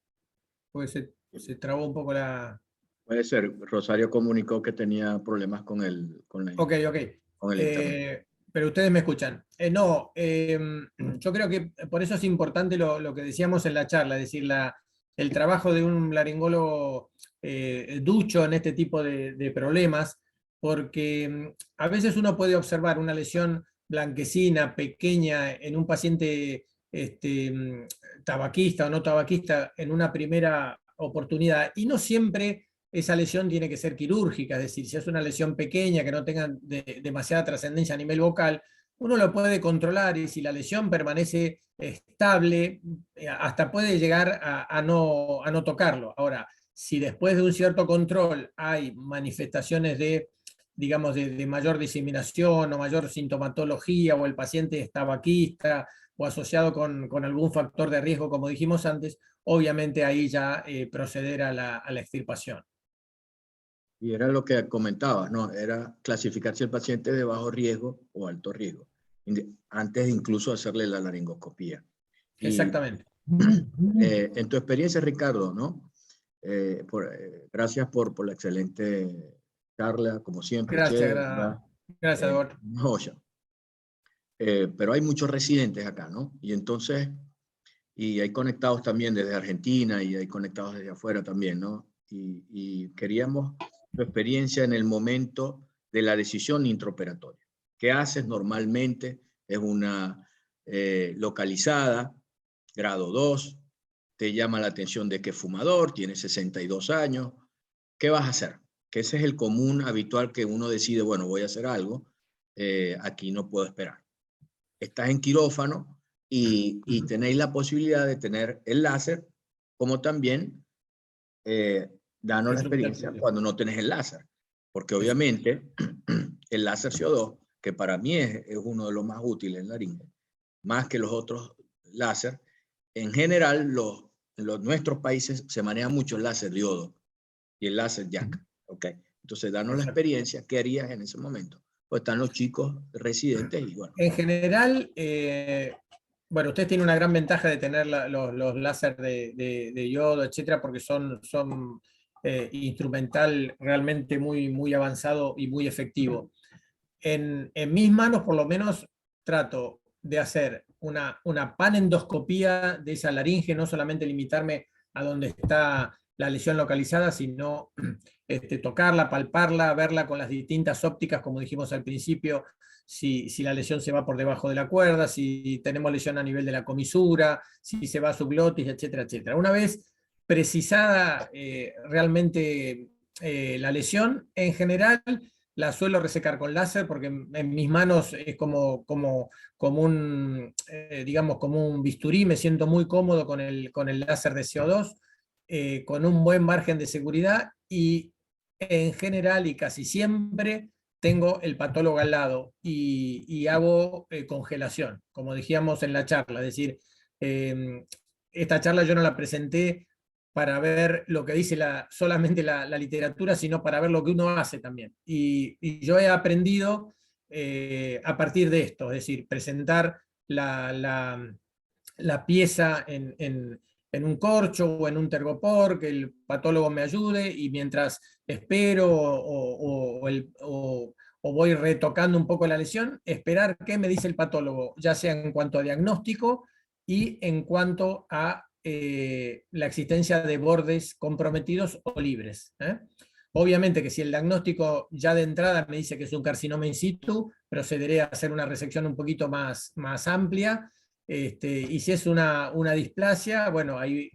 porque se trabó un poco la... Puede ser. Rosario comunicó que tenía problemas con el internet. Pero ustedes me escuchan. Yo creo que por eso es importante lo que decíamos en la charla, es decir, el trabajo de un laringólogo ducho en este tipo de problemas, porque a veces uno puede observar una lesión blanquecina, pequeña, en un paciente tabaquista o no tabaquista en una primera oportunidad, y no siempre esa lesión tiene que ser quirúrgica, es decir, si es una lesión pequeña que no tenga demasiada trascendencia a nivel vocal, uno lo puede controlar, y si la lesión permanece estable, hasta puede llegar a no tocarlo. Ahora, si después de un cierto control hay manifestaciones digamos, de mayor diseminación o mayor sintomatología, o el paciente es tabaquista o asociado con algún factor de riesgo, como dijimos antes, obviamente ahí ya proceder a la extirpación. Y era lo que comentabas, ¿no? Era clasificar si el paciente es de bajo riesgo o alto riesgo, antes de incluso hacerle la laringoscopía. Exactamente. En tu experiencia, Ricardo, ¿no? Gracias por la excelente charla, como siempre. Gracias, Eduardo. Pero hay muchos residentes acá, ¿no? Y entonces, y hay conectados también desde Argentina, y hay conectados desde afuera también, ¿no? Y queríamos tu experiencia en el momento de la decisión intraoperatoria. ¿Qué haces normalmente? Es una localizada, grado 2, te llama la atención de que es fumador, tiene 62 años, ¿qué vas a hacer? Que ese es el común habitual que uno decide, bueno, voy a hacer algo, aquí no puedo esperar. Estás en quirófano y tenéis la posibilidad de tener el láser, como también danos la experiencia cuando no tenés el láser. Porque obviamente el láser CO2, que para mí es uno de los más útiles en laringe, más que los otros láser, en general nuestros países se maneja mucho el láser diodo y el láser jack. ¿Okay? Entonces, danos la experiencia, ¿qué harías en ese momento? Pues están los chicos residentes y bueno. En general, bueno, ustedes tienen una gran ventaja de tener los láser de yodo, etcétera, porque son instrumental realmente muy avanzado y muy efectivo. En mis manos, por lo menos, trato de hacer una panendoscopía de esa laringe, no solamente limitarme a donde está la lesión localizada, sino tocarla, palparla, verla con las distintas ópticas, como dijimos al principio, si la lesión se va por debajo de la cuerda, si tenemos lesión a nivel de la comisura, si se va a subglotis, etcétera, etcétera. Una vez precisada realmente la lesión, en general la suelo resecar con láser porque en mis manos es como un, digamos, como un bisturí, me siento muy cómodo con el láser de CO2, con un buen margen de seguridad y en general y casi siempre tengo el patólogo al lado y hago congelación, como decíamos en la charla, es decir, esta charla yo no la presenté para ver lo que dice solamente la literatura, sino para ver lo que uno hace también. Y yo he aprendido a partir de esto, es decir, presentar la pieza en un corcho o en un tergopor, que el patólogo me ayude, y mientras espero o voy retocando un poco la lesión, esperar qué me dice el patólogo, ya sea en cuanto a diagnóstico y en cuanto a la existencia de bordes comprometidos o libres. Obviamente que si el diagnóstico ya de entrada me dice que es un carcinoma in situ, procederé a hacer una resección un poquito más amplia, y si es una displasia, bueno, ahí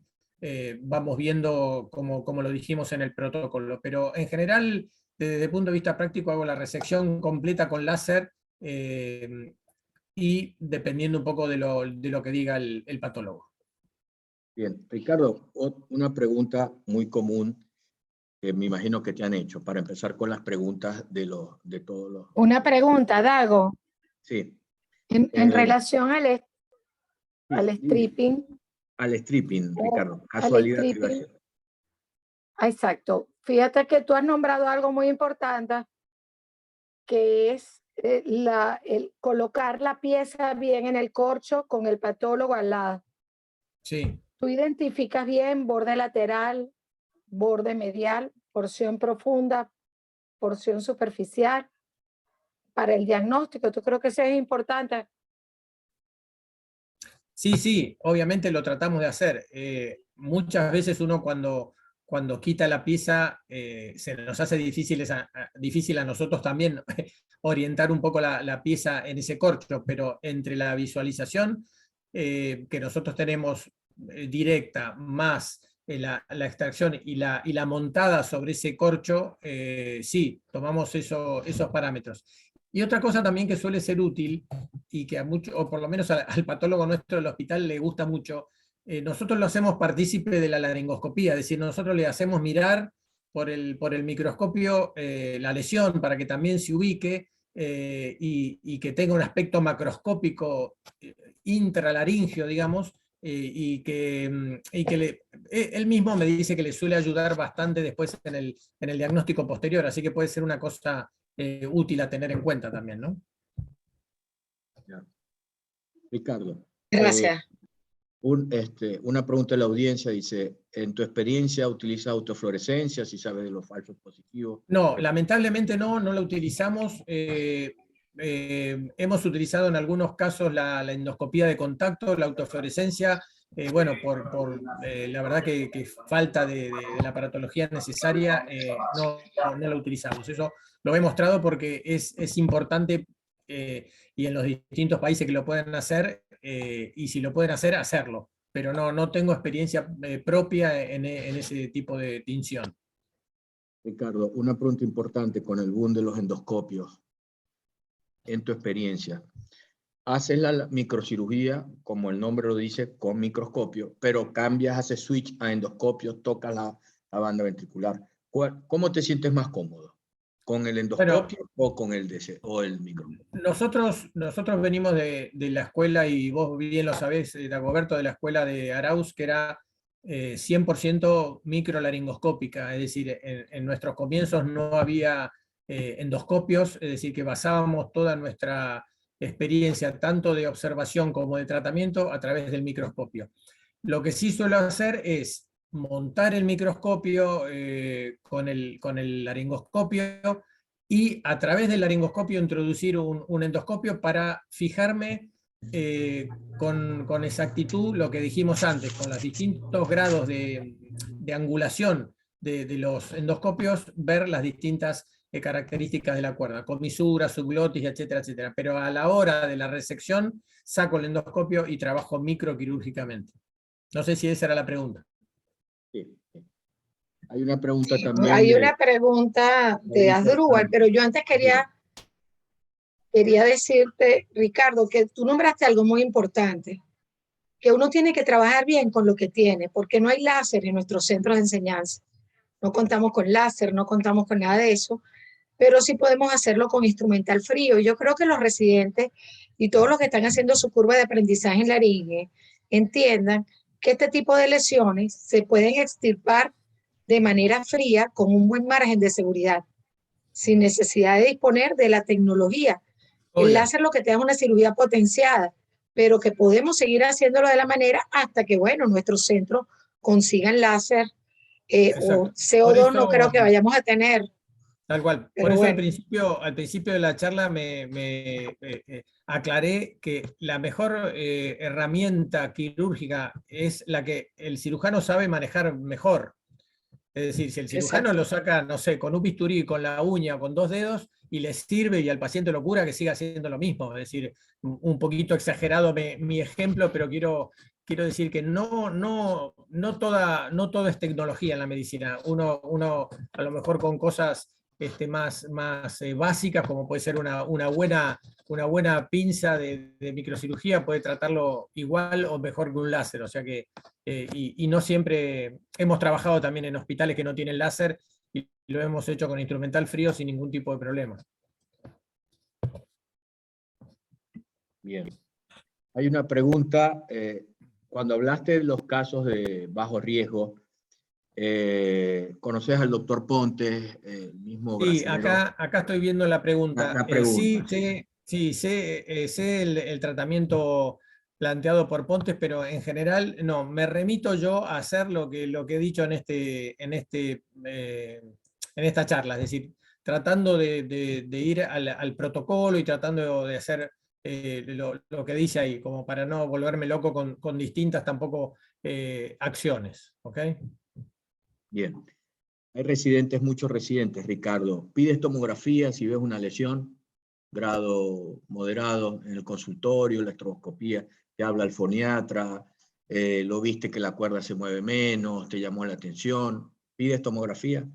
vamos viendo como lo dijimos en el protocolo, pero en general, desde el punto de vista práctico, hago la resección completa con láser y dependiendo un poco de lo que diga el patólogo. Bien, Ricardo, una pregunta muy común que me imagino que te han hecho, para empezar con las preguntas de todos los... Una pregunta, Dago. Sí. En relación al stripping. Al stripping, Ricardo. Casualidad. Al stripping. Exacto. Fíjate que tú has nombrado algo muy importante, que es el colocar la pieza bien en el corcho con el patólogo al lado. Sí. Tú identificas bien borde lateral, borde medial, porción profunda, porción superficial. Para el diagnóstico, ¿tú creo que eso es importante? Sí, obviamente lo tratamos de hacer. Muchas veces uno cuando quita la pieza se nos hace difícil a nosotros también orientar un poco la pieza en ese corcho, pero entre la visualización que nosotros tenemos directa más la extracción y la montada sobre ese corcho, sí, tomamos esos parámetros. Y otra cosa también que suele ser útil, y que a mucho, o por lo menos al patólogo nuestro del hospital le gusta mucho, nosotros lo hacemos partícipe de la laringoscopía, es decir, nosotros le hacemos mirar por el microscopio la lesión para que también se ubique y que tenga un aspecto macroscópico intralaringio, digamos, y que él mismo me dice que le suele ayudar bastante después en el diagnóstico posterior, así que puede ser una cosa útil a tener en cuenta también, ¿no? Ricardo. Gracias. Una pregunta de la audiencia dice, ¿en tu experiencia utiliza autofluorescencia, si sabes de los falsos positivos? No, lamentablemente no la utilizamos. Hemos utilizado en algunos casos la endoscopía de contacto, la autofluorescencia, bueno, por la verdad que falta de la aparatología necesaria, no la utilizamos. Eso lo he mostrado porque es importante y en los distintos países que lo pueden hacer, y si lo pueden hacer, hacerlo. Pero no tengo experiencia propia en ese tipo de tinción. Ricardo, una pregunta importante con el boom de los endoscopios. En tu experiencia, haces la microcirugía, como el nombre lo dice, con microscopio, pero cambias, haces switch a endoscopio, tocas la banda ventricular. ¿Cómo te sientes más cómodo? ¿Con el endoscopio o con el microscopio? Nosotros venimos de la escuela, y vos bien lo sabés, Dagoberto, de la escuela de Arauz, que era 100% microlaringoscópica, es decir, en nuestros comienzos no había endoscopios, es decir, que basábamos toda nuestra experiencia, tanto de observación como de tratamiento, a través del microscopio. Lo que sí suelo hacer es montar el microscopio con el laringoscopio, y a través del laringoscopio introducir un endoscopio para fijarme con exactitud lo que dijimos antes, con los distintos grados de angulación de los endoscopios, ver las distintas características de la cuerda, comisura, subglotis, etcétera, etcétera. Pero a la hora de la resección, saco el endoscopio y trabajo microquirúrgicamente. No sé si esa era la pregunta. Sí. Hay una pregunta también. Hay una pregunta de Asdrúbal, pero yo antes quería decirte, Ricardo, que tú nombraste algo muy importante, que uno tiene que trabajar bien con lo que tiene, porque no hay láser en nuestros centros de enseñanza. No contamos con láser, no contamos con nada de eso, pero sí podemos hacerlo con instrumental frío. Yo creo que los residentes y todos los que están haciendo su curva de aprendizaje en laringe entiendan que este tipo de lesiones se pueden extirpar de manera fría con un buen margen de seguridad, sin necesidad de disponer de la tecnología. El láser lo que te da es una cirugía potenciada, pero que podemos seguir haciéndolo de la manera hasta que, bueno, nuestros centros consigan láser o CO2 no creo que vayamos a tener. Tal cual. Por eso al principio de la charla me aclaré que la mejor herramienta quirúrgica es la que el cirujano sabe manejar mejor. Es decir, si el cirujano lo saca, no sé, con un bisturí, con la uña, con 2 dedos, y le sirve y al paciente lo cura, que siga haciendo lo mismo. Es decir, un poquito exagerado mi ejemplo, pero quiero decir que no todo es tecnología en la medicina. Uno a lo mejor con cosas más básicas, como puede ser una buena pinza de microcirugía, puede tratarlo igual o mejor que un láser. O sea que, y no siempre, hemos trabajado también en hospitales que no tienen láser y lo hemos hecho con instrumental frío sin ningún tipo de problema. Bien. Hay una pregunta, cuando hablaste de los casos de bajo riesgo, ¿conoces al doctor Pontes, el mismo Sí, brasilero? acá estoy viendo la pregunta. Sí, sé el tratamiento planteado por Pontes, pero en general no, me remito yo a hacer lo que he dicho en esta charla, es decir, tratando de ir al protocolo y tratando de hacer lo que dice ahí, como para no volverme loco con distintas tampoco acciones. ¿Ok? Bien. Hay residentes, muchos residentes, Ricardo. Pides tomografía si ves una lesión, grado moderado en el consultorio, la estroboscopía, te habla el foniatra, lo viste que la cuerda se mueve menos, te llamó la atención. ¿Pides tomografía?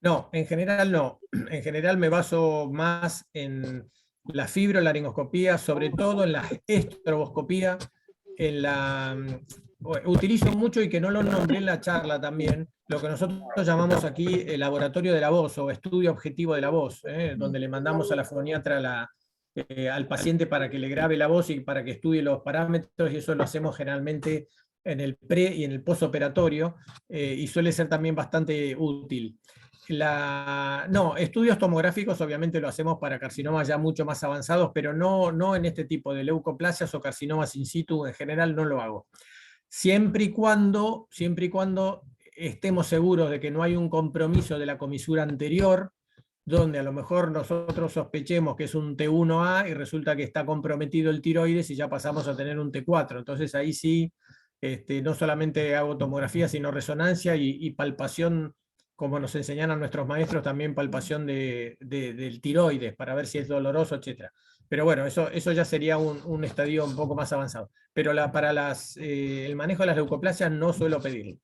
No, en general no. En general me baso más en la fibrolaringoscopía, sobre todo en la estroboscopía, utilizo mucho, y que no lo nombré en la charla también, lo que nosotros llamamos aquí el laboratorio de la voz o estudio objetivo de la voz, donde le mandamos a la foniatra al paciente para que le grabe la voz y para que estudie los parámetros, y eso lo hacemos generalmente en el pre y en el postoperatorio, y suele ser también bastante útil. No, estudios tomográficos obviamente lo hacemos para carcinomas ya mucho más avanzados, pero no en este tipo de leucoplasias o carcinomas in situ, en general no lo hago. Siempre y cuando estemos seguros de que no hay un compromiso de la comisura anterior, donde a lo mejor nosotros sospechemos que es un T1A y resulta que está comprometido el tiroides y ya pasamos a tener un T4. Entonces ahí sí, no solamente hago tomografía, sino resonancia y palpación, como nos enseñaron nuestros maestros, también palpación del tiroides para ver si es doloroso, etc. Pero bueno, eso ya sería un estadio un poco más avanzado. Pero para el manejo de las leucoplasias no suelo pedirlo.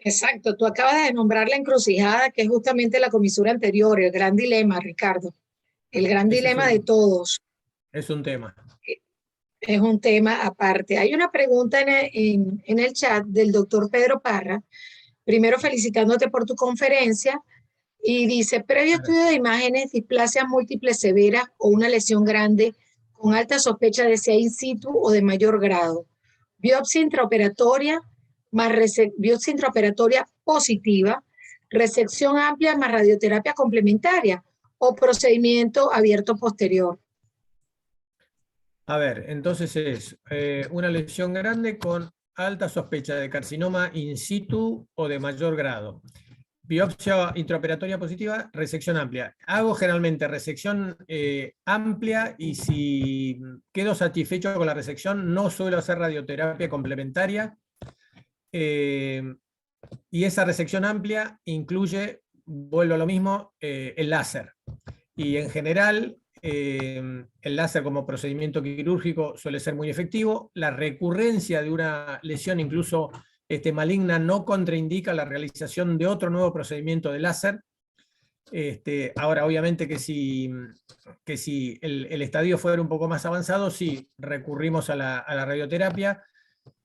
Exacto, tú acabas de nombrar la encrucijada, que es justamente la comisura anterior, el gran dilema, Ricardo, el gran Ese dilema de todos. es un tema. Es un tema aparte. Hay una pregunta en el chat del doctor Pedro Parra, primero felicitándote por tu conferencia, y dice, previo estudio de imágenes, displasia múltiple severa o una lesión grande con alta sospecha de sea in situ o de mayor grado. Biopsia intraoperatoria más biopsia intraoperatoria positiva, resección amplia más radioterapia complementaria o procedimiento abierto posterior. A ver, entonces es una lesión grande con alta sospecha de carcinoma in situ o de mayor grado. Biopsia intraoperatoria positiva, resección amplia. Hago generalmente resección amplia y si quedo satisfecho con la resección no suelo hacer radioterapia complementaria. Y esa resección amplia incluye, vuelvo a lo mismo, el láser. Y en general, el láser como procedimiento quirúrgico suele ser muy efectivo. La recurrencia de una lesión, incluso maligna, no contraindica la realización de otro nuevo procedimiento de láser. Ahora, obviamente que si el estadio fuera un poco más avanzado, sí, recurrimos a la radioterapia.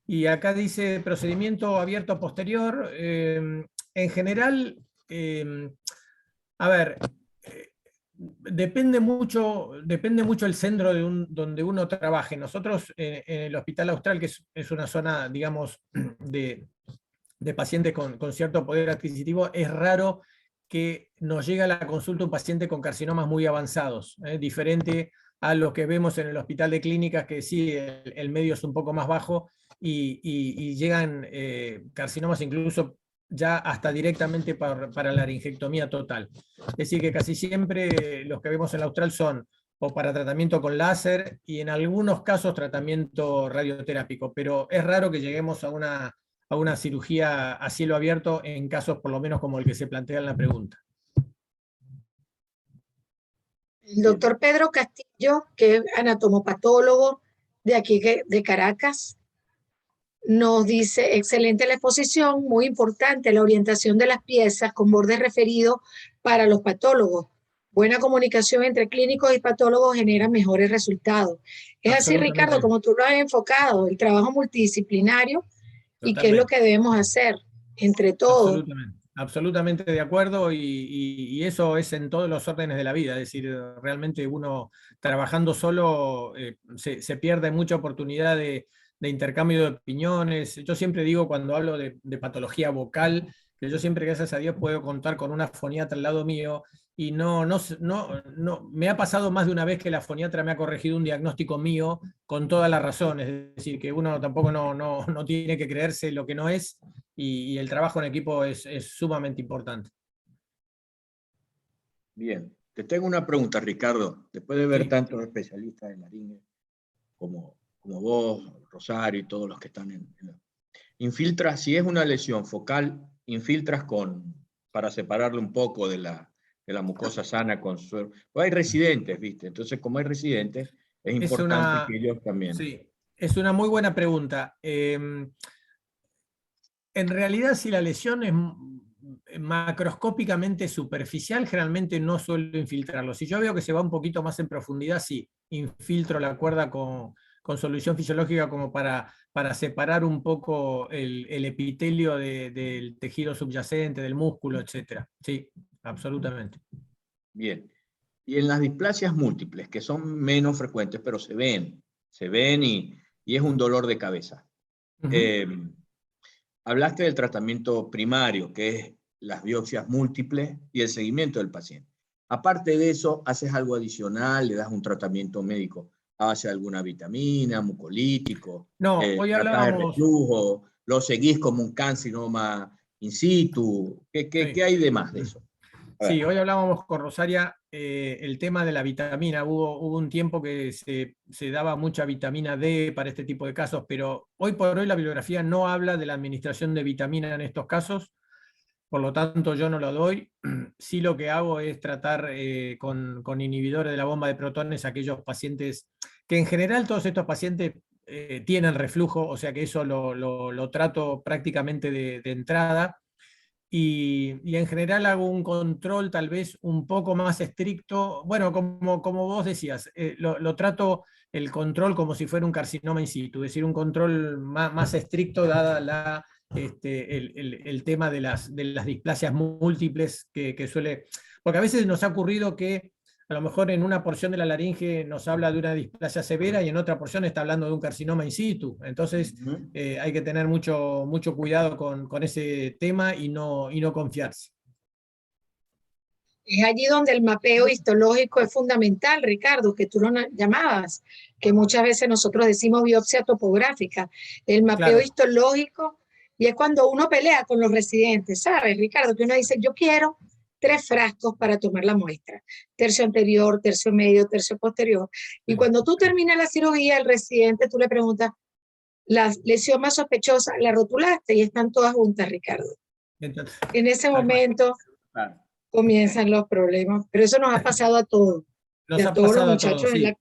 Y acá dice procedimiento abierto posterior. En general, a ver, depende mucho el centro donde uno trabaje. Nosotros en el Hospital Austral, que es una zona, digamos, de pacientes con cierto poder adquisitivo, es raro que nos llegue a la consulta un paciente con carcinomas muy avanzados, diferente a los que vemos en el Hospital de Clínicas, que sí, el medio es un poco más bajo, y llegan carcinomas incluso ya hasta directamente para la laringectomía total. Es decir, que casi siempre los que vemos en la Austral son o para tratamiento con láser y en algunos casos tratamiento radioterápico, pero es raro que lleguemos a una cirugía a cielo abierto en casos por lo menos como el que se plantea en la pregunta. El doctor Pedro Castillo, que es anatomopatólogo de aquí de Caracas, nos dice, excelente la exposición, muy importante la orientación de las piezas con borde referido para los patólogos. Buena comunicación entre clínicos y patólogos genera mejores resultados. Es así, Ricardo, como tú lo has enfocado, el trabajo multidisciplinario. Totalmente. Y qué es lo que debemos hacer entre todos. Absolutamente de acuerdo, y eso es en todos los órdenes de la vida. Es decir, realmente uno trabajando solo se pierde mucha oportunidad de intercambio de opiniones. Yo siempre digo, cuando hablo de patología vocal, que yo siempre, gracias a Dios, puedo contar con una foniatra al lado mío, y no, me ha pasado más de una vez que la foniatra me ha corregido un diagnóstico mío con toda la razón. Es decir, que uno tampoco no tiene que creerse lo que no es, y el trabajo en equipo es sumamente importante. Bien, te tengo una pregunta, Ricardo. Después de ver tantos especialistas en laringe como vos, Rosario y todos los que están infiltras, si es una lesión focal, infiltras para separarlo un poco de la mucosa sana con suero. Pues hay residentes, ¿viste? Entonces, como hay residentes, es importante que ellos también. Sí, es una muy buena pregunta. En realidad, si la lesión es macroscópicamente superficial, generalmente no suelo infiltrarlo. Si yo veo que se va un poquito más en profundidad, sí, infiltro la cuerda con solución fisiológica como para separar un poco el epitelio del tejido subyacente, del músculo, etc. Sí, absolutamente. Bien. Y en las displasias múltiples, que son menos frecuentes, pero se ven y es un dolor de cabeza. Hablaste del tratamiento primario, que es las biopsias múltiples y el seguimiento del paciente. Aparte de eso, ¿haces algo adicional? ¿Le das un tratamiento médico a base de alguna vitamina, mucolítico? No, hoy hablábamos... de reflujo, ¿lo seguís como un carcinoma in situ? ¿Qué hay de más de eso? Sí, hoy hablábamos con Rosaria el tema de la vitamina. Hubo un tiempo que se daba mucha vitamina D para este tipo de casos, pero hoy por hoy la bibliografía no habla de la administración de vitamina en estos casos, por lo tanto yo no lo doy. Sí, lo que hago es tratar con inhibidores de la bomba de protones a aquellos pacientes que en general todos estos pacientes tienen reflujo, o sea que eso lo trato prácticamente de entrada. y en general hago un control tal vez un poco más estricto. Bueno, como vos decías, lo trato el control como si fuera un carcinoma in situ, es decir, un control más estricto dada el tema de las displasias múltiples que suele... Porque a veces nos ha ocurrido que a lo mejor en una porción de la laringe nos habla de una displasia severa y en otra porción está hablando de un carcinoma in situ. Entonces hay que tener mucho cuidado con ese tema y no confiarse. Es allí donde el mapeo histológico es fundamental, Ricardo, que tú lo llamabas, que muchas veces nosotros decimos biopsia topográfica. El mapeo Claro. histológico, y es cuando uno pelea con los residentes, ¿sabes, Ricardo? Que uno dice, yo quiero 3 frascos para tomar la muestra, tercio anterior, tercio medio, tercio posterior. Y cuando tú terminas la cirugía, el residente, tú le preguntas, la lesión más sospechosa, la rotulaste y están todas juntas, Ricardo. Entonces, En ese momento comienzan los problemas, pero eso nos ha pasado a todos, y a todos los muchachos sí.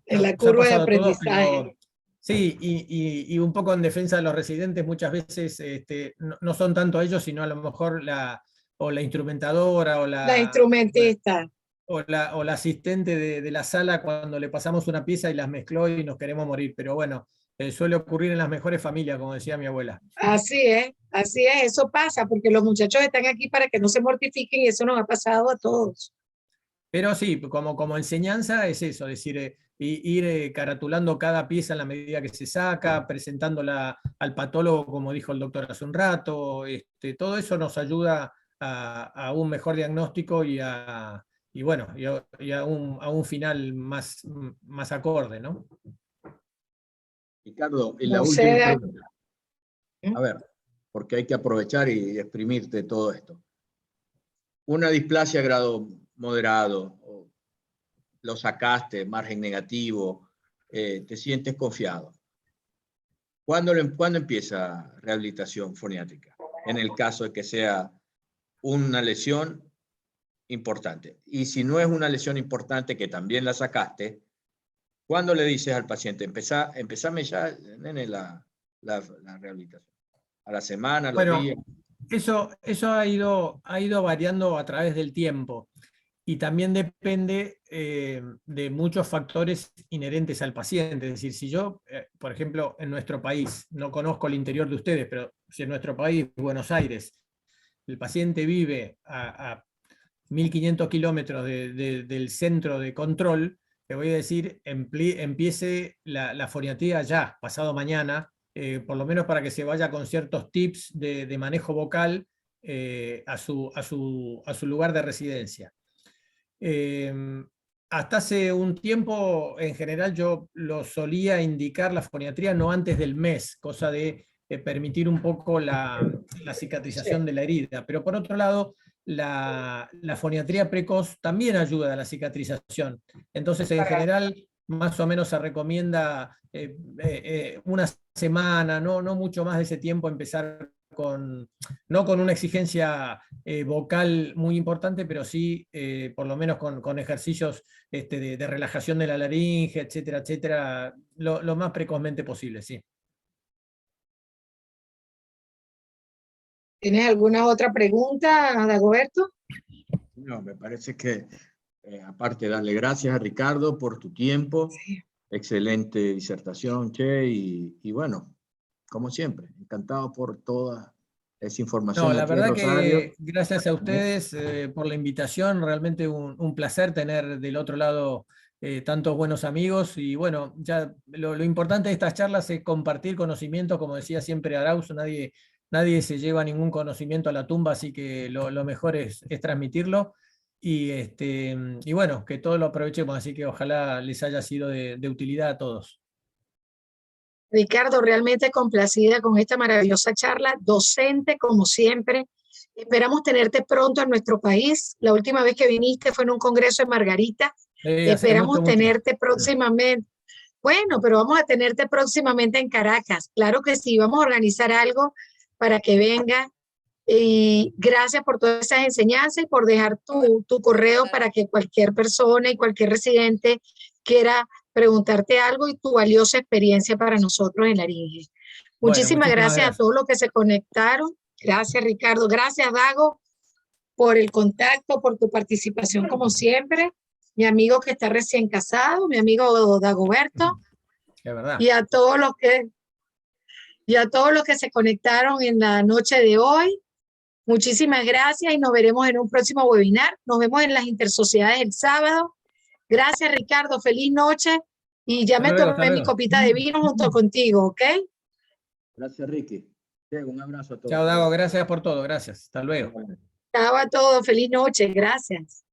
en la curva de aprendizaje. Pero, sí, y un poco en defensa de los residentes, muchas veces no son tanto ellos, sino a lo mejor la instrumentadora o la instrumentista. O la asistente de la sala cuando le pasamos una pieza y las mezcló y nos queremos morir. Pero bueno, suele ocurrir en las mejores familias, como decía mi abuela. Así es, eso pasa, porque los muchachos están aquí para que no se mortifiquen y eso nos ha pasado a todos. Pero sí, como enseñanza es eso, es decir, ir caratulando cada pieza en la medida que se saca, presentándola al patólogo, como dijo el doctor hace un rato, todo eso nos ayuda a un mejor diagnóstico y a un final más acorde, ¿no? Ricardo, y la última pregunta. A ver, porque hay que aprovechar y exprimirte todo esto. Una displasia grado moderado, lo sacaste, margen negativo, te sientes confiado. ¿Cuándo empieza rehabilitación foniátrica? En el caso de que sea una lesión importante. Y si no es una lesión importante, que también la sacaste, ¿cuándo le dices al paciente, empezame ya, nene, la rehabilitación? ¿A la semana, a los días? Eso ha ido variando a través del tiempo y también depende de muchos factores inherentes al paciente. Es decir, si yo, por ejemplo, en nuestro país, no conozco el interior de ustedes, pero si en nuestro país, Buenos Aires, el paciente vive a 1500 kilómetros del centro de control, te voy a decir, empiece la foniatría ya, pasado mañana, por lo menos para que se vaya con ciertos tips de manejo vocal a su lugar de residencia. Hasta hace un tiempo, en general, yo lo solía indicar la foniatría no antes del mes, cosa de permitir un poco la cicatrización de la herida. Pero por otro lado, la foniatría precoz también ayuda a la cicatrización. Entonces, en general, más o menos se recomienda una semana, no mucho más de ese tiempo, empezar no con una exigencia vocal muy importante, pero sí por lo menos con ejercicios de relajación de la laringe, etcétera, etcétera, lo más precozmente posible, sí. ¿Tienes alguna otra pregunta, Dagoberto? No, me parece que aparte darle gracias a Ricardo por tu tiempo, sí. Excelente disertación, Che, y bueno, como siempre, encantado por toda esa información. No, la verdad que gracias a ustedes por la invitación, realmente un placer tener del otro lado tantos buenos amigos y bueno, ya lo importante de estas charlas es compartir conocimiento, como decía siempre Arauz, nadie se lleva ningún conocimiento a la tumba, así que lo mejor es transmitirlo y bueno, que todos lo aprovechemos, así que ojalá les haya sido de utilidad a todos. Ricardo, realmente complacida con esta maravillosa charla, docente como siempre. Esperamos tenerte pronto en nuestro país. La última vez que viniste fue en un congreso en Margarita. Esperamos tenerte próximamente. Bueno, pero vamos a tenerte próximamente en Caracas. Claro que sí, vamos a organizar algo para que venga. Y gracias por todas esas enseñanzas y por dejar tu correo para que cualquier persona y cualquier residente quiera preguntarte algo y tu valiosa experiencia para nosotros en Laringe. Muchísimas gracias a todos los que se conectaron Gracias, Ricardo. Gracias, Dago, por el contacto, por tu participación, como siempre. Mi amigo que está recién casado, mi amigo Dagoberto. Es verdad. Y a todos los que se conectaron en la noche de hoy. Muchísimas gracias y nos veremos en un próximo webinar. Nos vemos en las intersociedades el sábado. Gracias, Ricardo. Feliz noche. Y ya me tomé mi copita de vino junto contigo, ¿ok? Gracias, Ricky. Un abrazo a todos. Chao, Dago. Gracias por todo. Gracias. Hasta luego. Chao a todos. Feliz noche. Gracias.